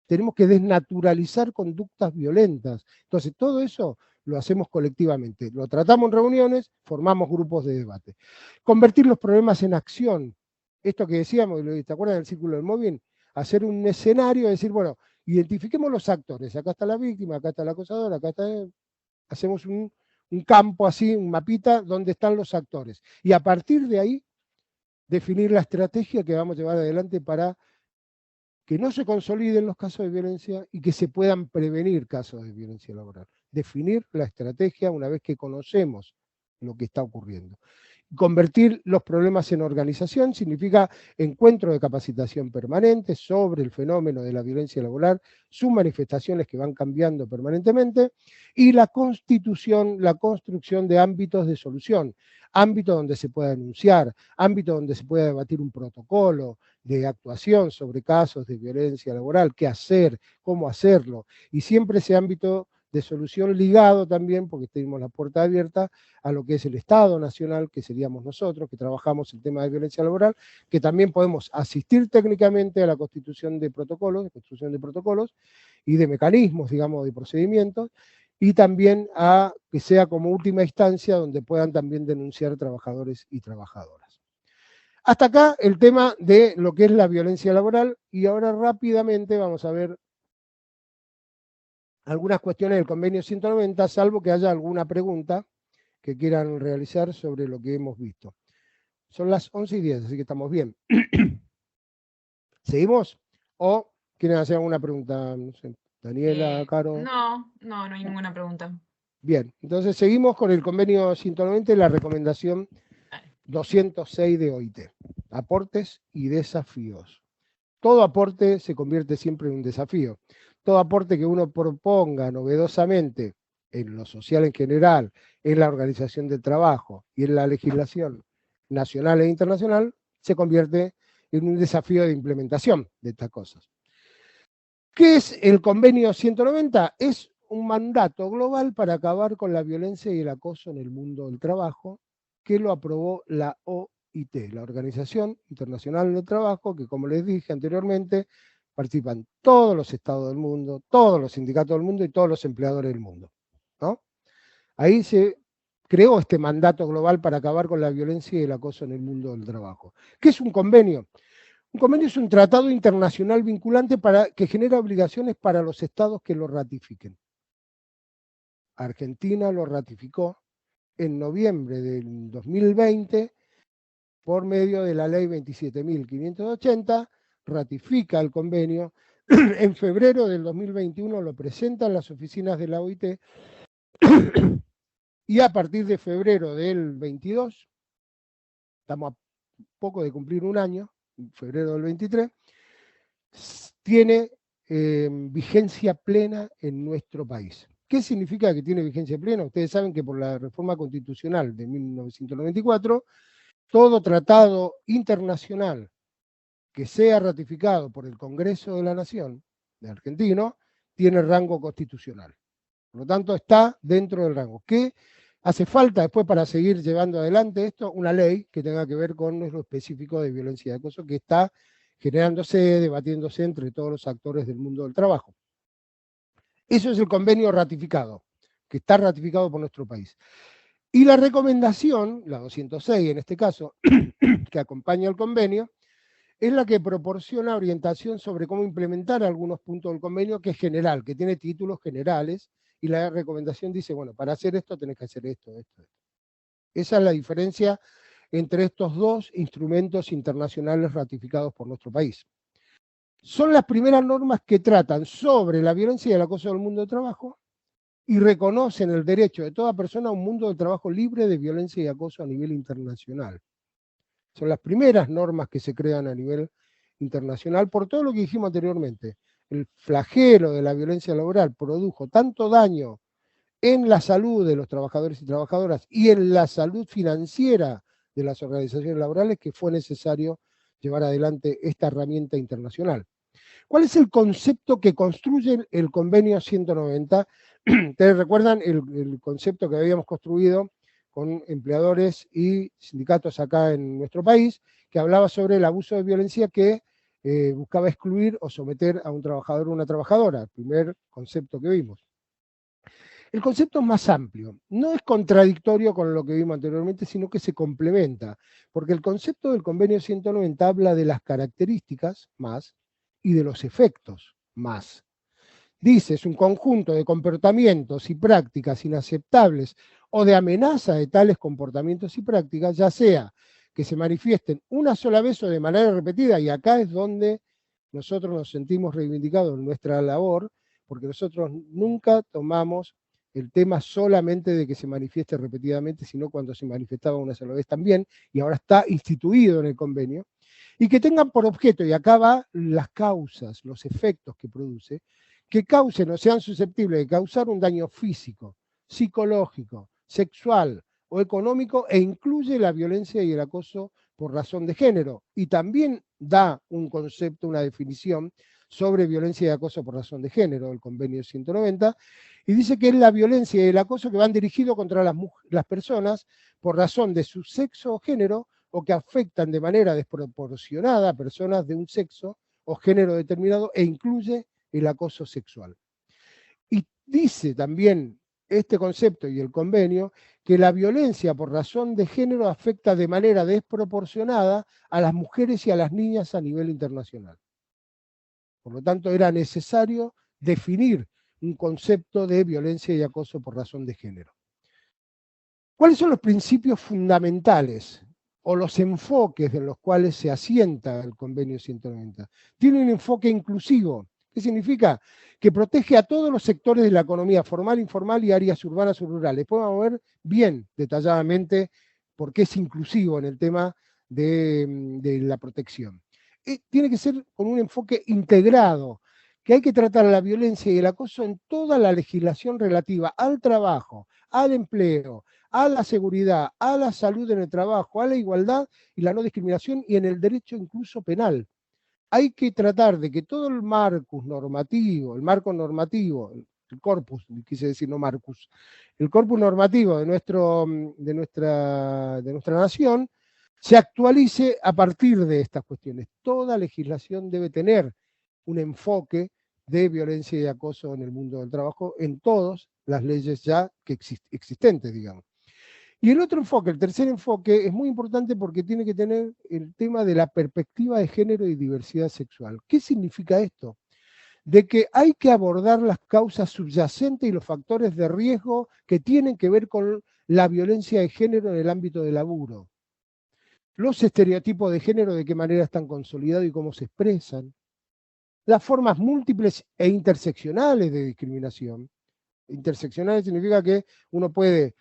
tenemos que desnaturalizar conductas violentas. Entonces, todo eso lo hacemos colectivamente. Lo tratamos en reuniones, formamos grupos de debate. Convertir los problemas en acción. Esto que decíamos, ¿te acuerdas del círculo del móvil? Hacer un escenario, decir, bueno, identifiquemos los actores. Acá está la víctima, acá está el acosador, acá está... Hacemos un campo así, un mapita, donde están los actores. Y a partir de ahí, definir la estrategia que vamos a llevar adelante para que no se consoliden los casos de violencia y que se puedan prevenir casos de violencia laboral. Definir la estrategia una vez que conocemos lo que está ocurriendo. Convertir los problemas en organización significa encuentro de capacitación permanente sobre el fenómeno de la violencia laboral, sus manifestaciones que van cambiando permanentemente, y la construcción de ámbitos de solución, ámbitos donde se pueda denunciar, ámbitos donde se pueda debatir un protocolo de actuación sobre casos de violencia laboral, qué hacer, cómo hacerlo, y siempre ese ámbito de solución ligado también, porque tenemos la puerta abierta, a lo que es el Estado Nacional, que seríamos nosotros, que trabajamos el tema de violencia laboral, que también podemos asistir técnicamente a la construcción de protocolos y de mecanismos, digamos, de procedimientos, y también a que sea como última instancia donde puedan también denunciar trabajadores y trabajadoras. Hasta acá el tema de lo que es la violencia laboral, y ahora rápidamente vamos a ver algunas cuestiones del convenio 190, salvo que haya alguna pregunta que quieran realizar sobre lo que hemos visto. Son las 11:10, así que estamos bien. ¿Seguimos? ¿O quieren hacer alguna pregunta? No sé, Daniela, Caro. No hay ninguna pregunta. Bien, entonces seguimos con el convenio 190 y la recomendación 206 de OIT. Aportes y desafíos. Todo aporte se convierte siempre en un desafío. Todo aporte que uno proponga novedosamente en lo social en general, en la organización del trabajo y en la legislación nacional e internacional, se convierte en un desafío de implementación de estas cosas. ¿Qué es el convenio 190? Es un mandato global para acabar con la violencia y el acoso en el mundo del trabajo, que lo aprobó la OIT, la Organización Internacional del Trabajo, que como les dije anteriormente, participan todos los estados del mundo, todos los sindicatos del mundo y todos los empleadores del mundo, ¿no? Ahí se creó este mandato global para acabar con la violencia y el acoso en el mundo del trabajo. ¿Qué es un convenio? Un convenio es un tratado internacional vinculante que genera obligaciones para los estados que lo ratifiquen. Argentina lo ratificó en noviembre del 2020 por medio de la ley 27.580, ratifica el convenio. En febrero del 2021 lo presenta en las oficinas de la OIT y a partir de febrero del 22, estamos a poco de cumplir un año, febrero del 23, tiene vigencia plena en nuestro país. ¿Qué significa que tiene vigencia plena? Ustedes saben que por la reforma constitucional de 1994, todo tratado internacional que sea ratificado por el Congreso de la Nación de argentino tiene rango constitucional. Por lo tanto, está dentro del rango. ¿Qué hace falta después para seguir llevando adelante esto? Una ley que tenga que ver con lo específico de violencia y acoso que está generándose, debatiéndose entre todos los actores del mundo del trabajo. Eso es el convenio ratificado, que está ratificado por nuestro país. Y la recomendación, la 206 en este caso, que acompaña al convenio, es la que proporciona orientación sobre cómo implementar algunos puntos del convenio, que es general, que tiene títulos generales, y la recomendación dice, bueno, para hacer esto tenés que hacer esto, esto, esto. Esa es la diferencia entre estos dos instrumentos internacionales ratificados por nuestro país. Son las primeras normas que tratan sobre la violencia y el acoso del mundo del trabajo y reconocen el derecho de toda persona a un mundo del trabajo libre de violencia y acoso a nivel internacional. Son las primeras normas que se crean a nivel internacional por todo lo que dijimos anteriormente. El flagelo de la violencia laboral produjo tanto daño en la salud de los trabajadores y trabajadoras y en la salud financiera de las organizaciones laborales que fue necesario llevar adelante esta herramienta internacional. ¿Cuál es el concepto que construye el convenio 190? Ustedes recuerdan el concepto que habíamos construido con empleadores y sindicatos acá en nuestro país, que hablaba sobre el abuso de violencia que buscaba excluir o someter a un trabajador o una trabajadora, el primer concepto que vimos. El concepto es más amplio, no es contradictorio con lo que vimos anteriormente, sino que se complementa, porque el concepto del convenio 190 habla de las características más y de los efectos más. Dice, es un conjunto de comportamientos y prácticas inaceptables o de amenaza de tales comportamientos y prácticas, ya sea que se manifiesten una sola vez o de manera repetida, y acá es donde nosotros nos sentimos reivindicados en nuestra labor, porque nosotros nunca tomamos el tema solamente de que se manifieste repetidamente, sino cuando se manifestaba una sola vez también, y ahora está instituido en el convenio, y que tengan por objeto, y acá va las causas, los efectos que produce, que causen o sean susceptibles de causar un daño físico, psicológico, sexual o económico, e incluye la violencia y el acoso por razón de género. Y también da un concepto, una definición sobre violencia y acoso por razón de género, el convenio 190, y dice que es la violencia y el acoso que van dirigidos contra las personas por razón de su sexo o género, o que afectan de manera desproporcionada a personas de un sexo o género determinado, e incluye el acoso sexual. Y dice también este concepto y el convenio que la violencia por razón de género afecta de manera desproporcionada a las mujeres y a las niñas a nivel internacional. Por lo tanto, era necesario definir un concepto de violencia y acoso por razón de género. ¿Cuáles son los principios fundamentales o los enfoques en los cuales se asienta el convenio 190? Tiene un enfoque inclusivo. ¿Qué significa? Que protege a todos los sectores de la economía formal, informal y áreas urbanas o rurales. Después vamos a ver bien detalladamente por qué es inclusivo en el tema de la protección. Tiene que ser con un enfoque integrado, que hay que tratar la violencia y el acoso en toda la legislación relativa al trabajo, al empleo, a la seguridad, a la salud en el trabajo, a la igualdad y la no discriminación, y en el derecho incluso penal. Hay que tratar de que todo el marco normativo, el corpus, quise decir no marcus, el corpus normativo de nuestra nación se actualice a partir de estas cuestiones. Toda legislación debe tener un enfoque de violencia y acoso en el mundo del trabajo en todas las leyes ya que existentes, digamos. Y el otro enfoque, el tercer enfoque, es muy importante porque tiene que tener el tema de la perspectiva de género y diversidad sexual. ¿Qué significa esto? De que hay que abordar las causas subyacentes y los factores de riesgo que tienen que ver con la violencia de género en el ámbito del laburo. Los estereotipos de género, de qué manera están consolidados y cómo se expresan. Las formas múltiples e interseccionales de discriminación. Interseccionales significa que uno puede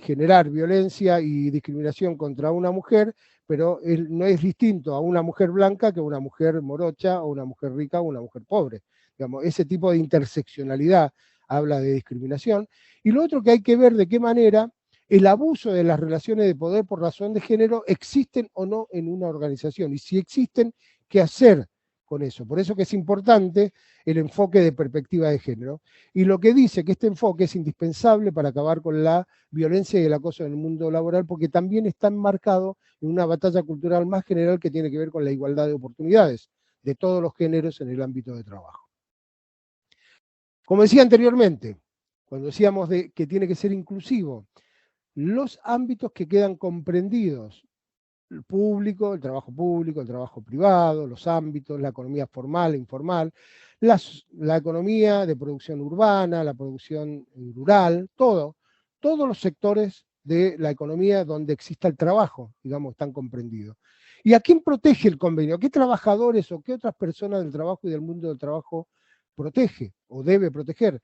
generar violencia y discriminación contra una mujer, pero no es distinto a una mujer blanca que a una mujer morocha, o una mujer rica, o una mujer pobre. Digamos, ese tipo de interseccionalidad habla de discriminación. Y lo otro que hay que ver de qué manera el abuso de las relaciones de poder por razón de género existen o no en una organización. Y si existen, ¿qué hacer con eso? Por eso que es importante el enfoque de perspectiva de género. Y lo que dice que este enfoque es indispensable para acabar con la violencia y el acoso en el mundo laboral, porque también está enmarcado en una batalla cultural más general que tiene que ver con la igualdad de oportunidades de todos los géneros en el ámbito de trabajo. Como decía anteriormente, cuando decíamos que tiene que ser inclusivo, los ámbitos que quedan comprendidos, el público, el trabajo privado, los ámbitos, la economía formal e informal, la economía de producción urbana, la producción rural, todos los sectores de la economía donde exista el trabajo, digamos, están comprendidos. ¿Y a quién protege el convenio? ¿A qué trabajadores o qué otras personas del trabajo y del mundo del trabajo protege o debe proteger?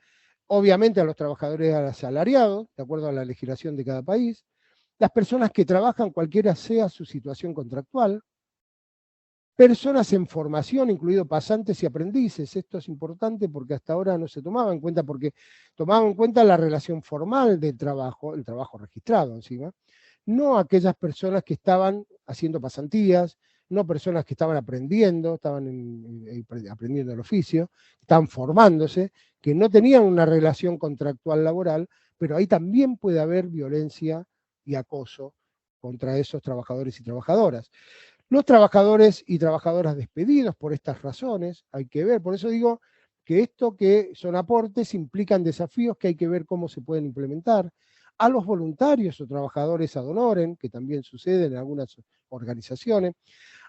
Obviamente a los trabajadores asalariados, de acuerdo a la legislación de cada país, las personas que trabajan, cualquiera sea su situación contractual, personas en formación, incluidos pasantes y aprendices. Esto es importante porque hasta ahora no se tomaba en cuenta, porque tomaban en cuenta la relación formal del trabajo, el trabajo registrado encima, no aquellas personas que estaban haciendo pasantías, no personas que estaban aprendiendo, aprendiendo el oficio, estaban formándose, que no tenían una relación contractual laboral, pero ahí también puede haber violencia y acoso contra esos trabajadores y trabajadoras. Los trabajadores y trabajadoras despedidos por estas razones, hay que ver, por eso digo que esto que son aportes implican desafíos que hay que ver cómo se pueden implementar. A los voluntarios o trabajadores ad honorem, que también sucede en algunas organizaciones,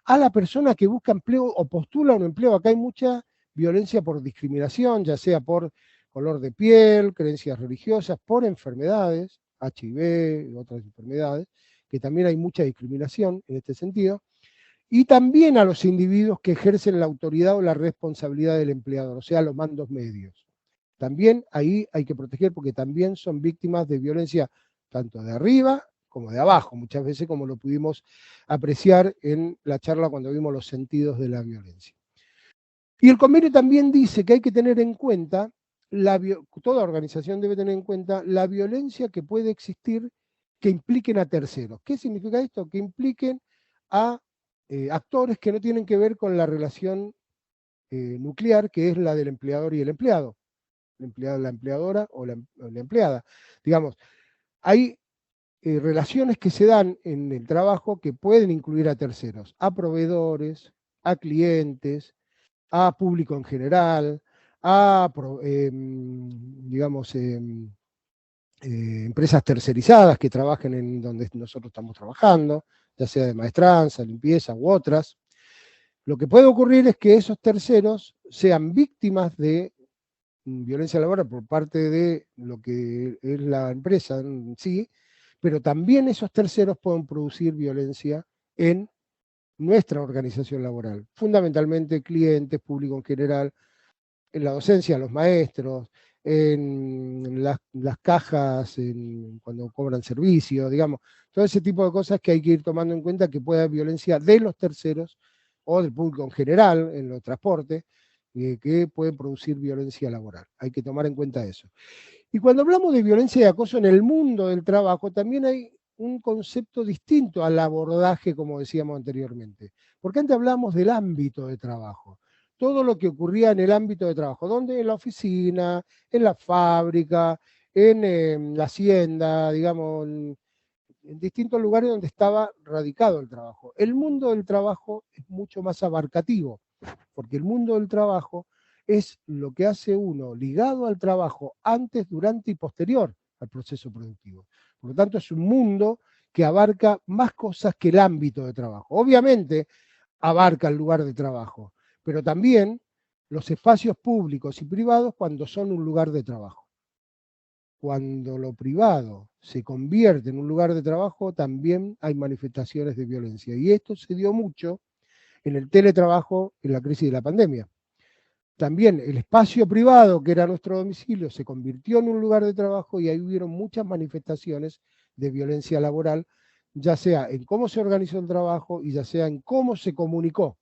a la persona que busca empleo o postula un empleo. Acá hay mucha violencia por discriminación, ya sea por color de piel, creencias religiosas, por enfermedades, HIV y otras enfermedades, que también hay mucha discriminación en este sentido, y también a los individuos que ejercen la autoridad o la responsabilidad del empleador, o sea, los mandos medios. También ahí hay que proteger porque también son víctimas de violencia tanto de arriba como de abajo, muchas veces como lo pudimos apreciar en la charla cuando vimos los sentidos de la violencia. Y el convenio también dice que hay que tener en cuenta, toda organización debe tener en cuenta la violencia que puede existir que impliquen a terceros. ¿Qué significa esto? Que impliquen a actores que no tienen que ver con la relación nuclear, que es la del empleador y el empleado, la empleadora o la empleada. Digamos, hay relaciones que se dan en el trabajo que pueden incluir a terceros, a proveedores, a clientes, a público en general, a empresas tercerizadas que trabajen en donde nosotros estamos trabajando, ya sea de maestranza, limpieza u otras. Lo que puede ocurrir es que esos terceros sean víctimas de violencia laboral por parte de lo que es la empresa en sí, pero también esos terceros pueden producir violencia en nuestra organización laboral, fundamentalmente clientes, público en general, en la docencia, los maestros, en las cajas, cuando cobran servicios, digamos, todo ese tipo de cosas que hay que ir tomando en cuenta que puede haber violencia de los terceros o del público en general, en los transportes, que pueden producir violencia laboral. Hay que tomar en cuenta eso. Y cuando hablamos de violencia y acoso en el mundo del trabajo, también hay un concepto distinto al abordaje, como decíamos anteriormente. Porque antes hablamos del ámbito de trabajo. Todo lo que ocurría en el ámbito de trabajo, donde en la oficina, en la fábrica, en la hacienda, digamos, en distintos lugares donde estaba radicado el trabajo. El mundo del trabajo es mucho más abarcativo, porque el mundo del trabajo es lo que hace uno ligado al trabajo antes, durante y posterior al proceso productivo. Por lo tanto, es un mundo que abarca más cosas que el ámbito de trabajo. Obviamente, abarca el lugar de trabajo, pero también los espacios públicos y privados cuando son un lugar de trabajo. Cuando lo privado se convierte en un lugar de trabajo, también hay manifestaciones de violencia. Y esto se dio mucho en el teletrabajo en la crisis de la pandemia. También el espacio privado, que era nuestro domicilio, se convirtió en un lugar de trabajo y ahí hubieron muchas manifestaciones de violencia laboral, ya sea en cómo se organizó el trabajo y ya sea en cómo se comunicó.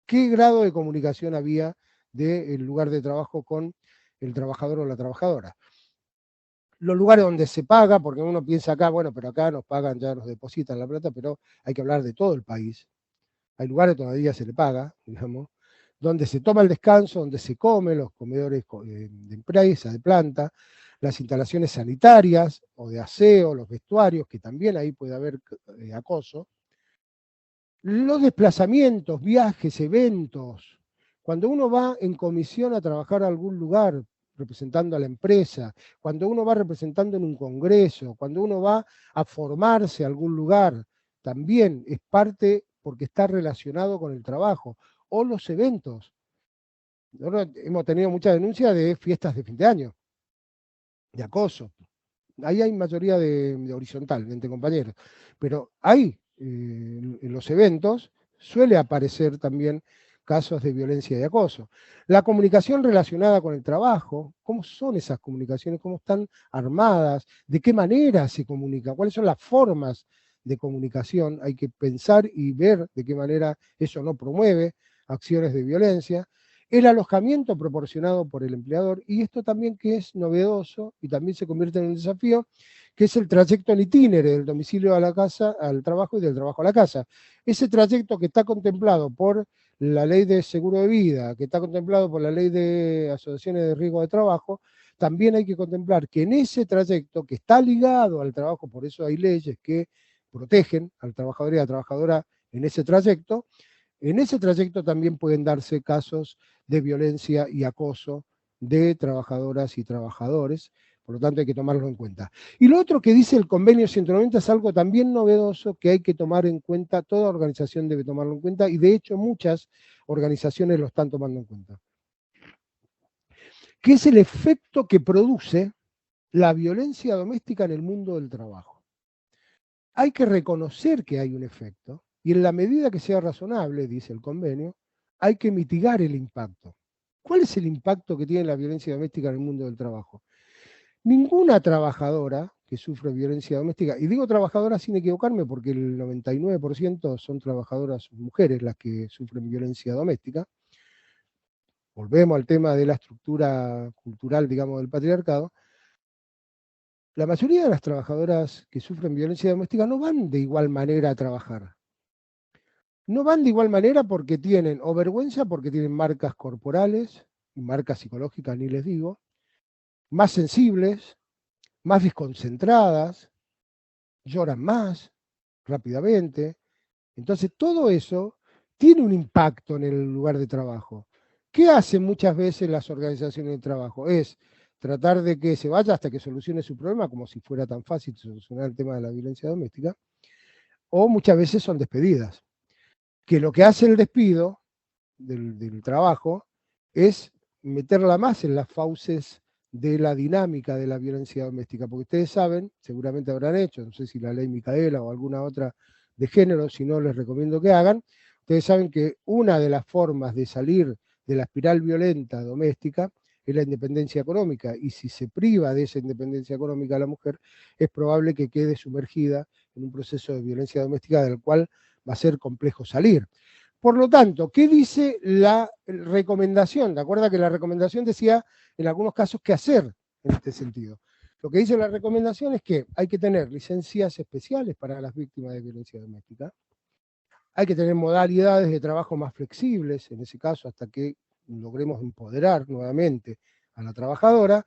¿Qué grado de comunicación había del lugar de trabajo con el trabajador o la trabajadora. Los lugares donde se paga, porque uno piensa acá, bueno, pero acá nos pagan, ya nos depositan la plata, pero hay que hablar de todo el país. Hay lugares donde todavía se le paga, digamos, donde se toma el descanso, donde se come, los comedores de empresa, de planta, las instalaciones sanitarias o de aseo, los vestuarios, que también ahí puede haber acoso. Los desplazamientos, viajes, eventos. Cuando uno va en comisión a trabajar a algún lugar representando a la empresa, cuando uno va representando en un congreso, cuando uno va a formarse a algún lugar, también es parte porque está relacionado con el trabajo. O los eventos. Nosotros hemos tenido muchas denuncias de fiestas de fin de año, de acoso. Ahí hay mayoría de horizontal, entre compañeros. Pero hay, en los eventos, suele aparecer también casos de violencia y acoso. La comunicación relacionada con el trabajo, ¿cómo son esas comunicaciones? ¿Cómo están armadas? ¿De qué manera se comunica? ¿Cuáles son las formas de comunicación? Hay que pensar y ver de qué manera eso no promueve acciones de violencia. El alojamiento proporcionado por el empleador, y esto también que es novedoso y también se convierte en un desafío, que es el trayecto en itinere del domicilio a la casa, al trabajo y del trabajo a la casa. Ese trayecto que está contemplado por la ley de seguro de vida, que está contemplado por la ley de asociaciones de riesgo de trabajo, también hay que contemplar que en ese trayecto que está ligado al trabajo, por eso hay leyes que protegen al trabajador y a la trabajadora en ese trayecto también pueden darse casos de violencia y acoso de trabajadoras y trabajadores, por lo tanto hay que tomarlo en cuenta. Y lo otro que dice el convenio 190 es algo también novedoso que hay que tomar en cuenta, toda organización debe tomarlo en cuenta, y de hecho muchas organizaciones lo están tomando en cuenta, que es el efecto que produce la violencia doméstica en el mundo del trabajo. Hay que reconocer que hay un efecto, y en la medida que sea razonable, dice el convenio, hay que mitigar el impacto. ¿Cuál es el impacto que tiene la violencia doméstica en el mundo del trabajo? Ninguna trabajadora que sufre violencia doméstica, y digo trabajadora sin equivocarme porque el 99% son trabajadoras mujeres las que sufren violencia doméstica. Volvemos al tema de la estructura cultural, digamos, del patriarcado. La mayoría de las trabajadoras que sufren violencia doméstica no van de igual manera a trabajar. No van de igual manera porque tienen, o vergüenza porque tienen marcas corporales, marcas psicológicas ni les digo, más sensibles, más desconcentradas, lloran más rápidamente. Entonces todo eso tiene un impacto en el lugar de trabajo. ¿Qué hacen muchas veces las organizaciones de trabajo? Es tratar de que se vaya hasta que solucione su problema, como si fuera tan fácil solucionar el tema de la violencia doméstica, o muchas veces son despedidas. Que lo que hace el despido del trabajo es meterla más en las fauces de la dinámica de la violencia doméstica, porque ustedes saben, seguramente habrán hecho, no sé si la ley Micaela o alguna otra de género, si no les recomiendo que hagan, ustedes saben que una de las formas de salir de la espiral violenta doméstica es la independencia económica, y si se priva de esa independencia económica a la mujer, es probable que quede sumergida en un proceso de violencia doméstica del cual va a ser complejo salir. Por lo tanto, ¿qué dice la recomendación? ¿De acuerdo? Que la recomendación decía en algunos casos qué hacer en este sentido. Lo que dice la recomendación es que hay que tener licencias especiales para las víctimas de violencia doméstica, hay que tener modalidades de trabajo más flexibles, en ese caso hasta que logremos empoderar nuevamente a la trabajadora,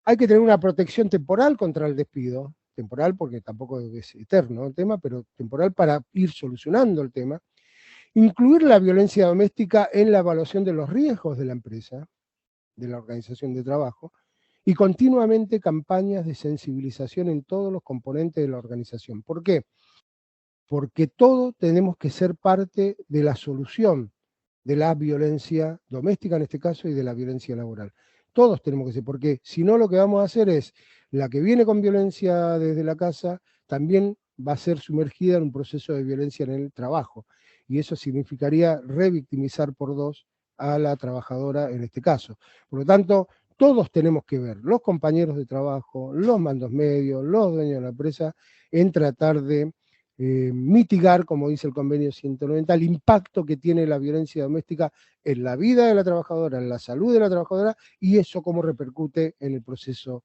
hay que tener una protección temporal contra el despido, temporal porque tampoco es eterno el tema, pero temporal para ir solucionando el tema. Incluir la violencia doméstica en la evaluación de los riesgos de la empresa, de la organización de trabajo, y continuamente campañas de sensibilización en todos los componentes de la organización. ¿Por qué? Porque todos tenemos que ser parte de la solución de la violencia doméstica en este caso y de la violencia laboral. Todos tenemos que ser, porque si no lo que vamos a hacer es, la que viene con violencia desde la casa, también va a ser sumergida en un proceso de violencia en el trabajo. Y eso significaría revictimizar por dos a la trabajadora en este caso. Por lo tanto, todos tenemos que ver, los compañeros de trabajo, los mandos medios, los dueños de la empresa, en tratar de mitigar, como dice el convenio 190, el impacto que tiene la violencia doméstica en la vida de la trabajadora, en la salud de la trabajadora, y eso cómo repercute en el proceso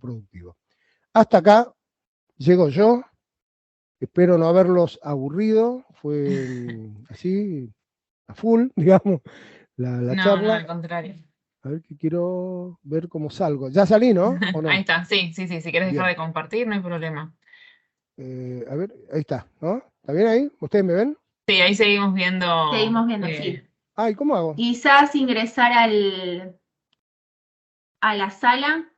productivo. Hasta acá llego yo, espero no haberlos aburrido, fue así, a full, digamos, la charla. No, al contrario. A ver, que quiero ver cómo salgo. Ya salí, ¿no? ¿O no? Ahí está, sí, si quieres dejar Bien. de compartir, no hay problema. A ver, ahí está, ¿no? ¿Está bien ahí? ¿Ustedes me ven? Sí, ahí seguimos viendo. Sí. Ay, ¿cómo hago? Quizás ingresar a la sala.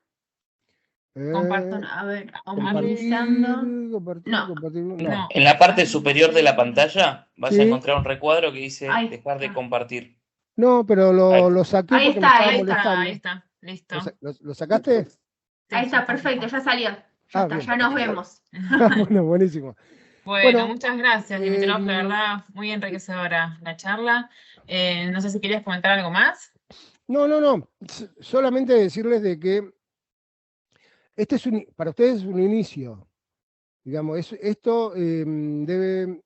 Comparto, a ver, autorizando. Compartir, No. compartir. No. En la parte superior de la pantalla vas Sí. a encontrar un recuadro que dice Ahí dejar de está. compartir. No, pero lo saqué Ahí porque me está, estaba ahí está, molestando. Ahí está, listo. ¿Lo sacaste? Sí, Ahí está, sí, perfecto, ya salió. Ya Ah, está, bien. ya nos vemos. Bueno, buenísimo. Bueno, muchas gracias, Dimitrov, la verdad, muy enriquecedora la charla. No sé si querías comentar algo más. No. Solamente decirles de que este es para ustedes es un inicio. Digamos, esto debe,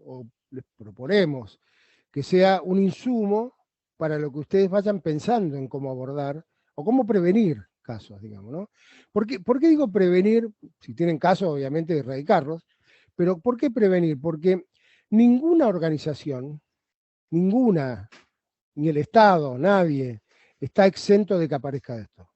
o les proponemos, que sea un insumo para lo que ustedes vayan pensando en cómo abordar o cómo prevenir casos, digamos, ¿no? ¿Por qué digo prevenir? Si tienen casos, obviamente, erradicarlos, pero ¿por qué prevenir? Porque ninguna organización, ninguna, ni el Estado, nadie, está exento de que aparezca esto.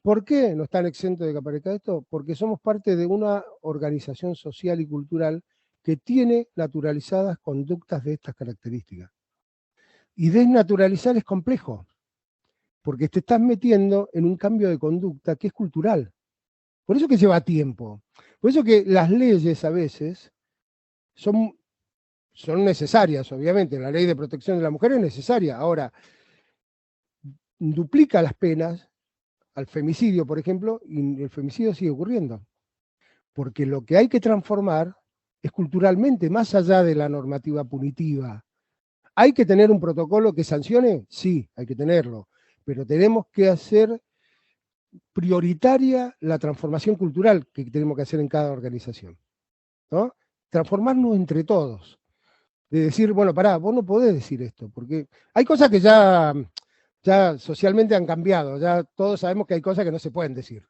¿Por qué no están exentos de que aparezca esto? Porque somos parte de una organización social y cultural que tiene naturalizadas conductas de estas características. Y desnaturalizar es complejo, porque te estás metiendo en un cambio de conducta que es cultural. Por eso que lleva tiempo. Por eso que las leyes a veces son necesarias, obviamente. La ley de protección de la mujer es necesaria. Ahora, duplica las penas al femicidio, por ejemplo, y el femicidio sigue ocurriendo. Porque lo que hay que transformar es culturalmente, más allá de la normativa punitiva. ¿Hay que tener un protocolo que sancione? Sí, hay que tenerlo. Pero tenemos que hacer prioritaria la transformación cultural que tenemos que hacer en cada organización, ¿no? Transformarnos entre todos. De decir, bueno, pará, vos no podés decir esto, porque hay cosas que ya socialmente han cambiado, ya todos sabemos que hay cosas que no se pueden decir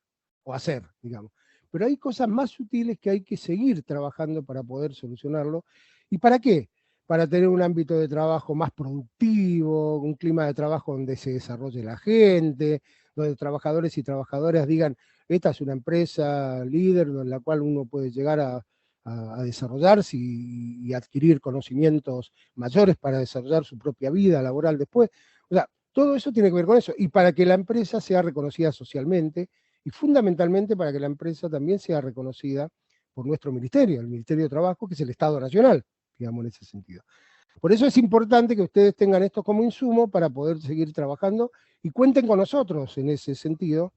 o hacer, digamos. Pero hay cosas más sutiles que hay que seguir trabajando para poder solucionarlo. ¿Y para qué? Para tener un ámbito de trabajo más productivo, un clima de trabajo donde se desarrolle la gente, donde trabajadores y trabajadoras digan, esta es una empresa líder en la cual uno puede llegar a desarrollarse y adquirir conocimientos mayores para desarrollar su propia vida laboral después. O sea, todo eso tiene que ver con eso. Y para que la empresa sea reconocida socialmente y fundamentalmente para que la empresa también sea reconocida por nuestro ministerio, el Ministerio de Trabajo, que es el Estado Nacional, digamos, en ese sentido. Por eso es importante que ustedes tengan esto como insumo para poder seguir trabajando y cuenten con nosotros en ese sentido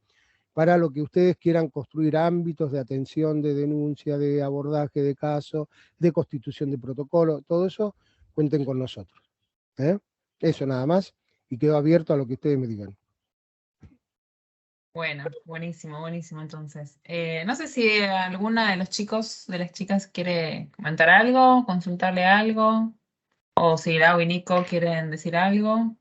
para lo que ustedes quieran construir ámbitos de atención, de denuncia, de abordaje de casos, de constitución de protocolo, todo eso, cuenten con nosotros. Eso nada más, y quedo abierto a lo que ustedes me digan. Bueno, buenísimo entonces. No sé si alguna de los chicos, de las chicas quiere comentar algo, consultarle algo, o si Lau y Nico quieren decir algo.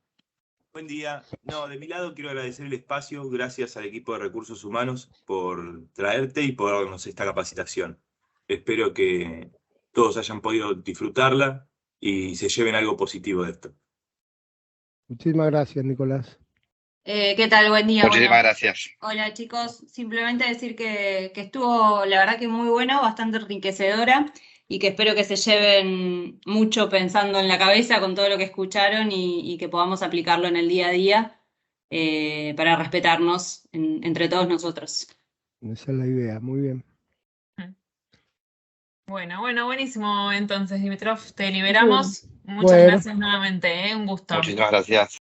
Buen día. No, de mi lado quiero agradecer el espacio, gracias al equipo de Recursos Humanos por traerte y por darnos esta capacitación. Espero que todos hayan podido disfrutarla y se lleven algo positivo de esto. Muchísimas gracias, Nicolás. ¿Qué tal? Buen día. Muchísimas Bueno, gracias. hola chicos, simplemente decir que estuvo la verdad que muy bueno, bastante enriquecedora y que espero que se lleven mucho pensando en la cabeza con todo lo que escucharon y que podamos aplicarlo en el día a día para respetarnos entre todos nosotros. Esa es la idea, muy bien. Bueno, buenísimo entonces, Dimitrov, te liberamos. Muchas Bueno. gracias nuevamente, un gusto. Muchísimas gracias.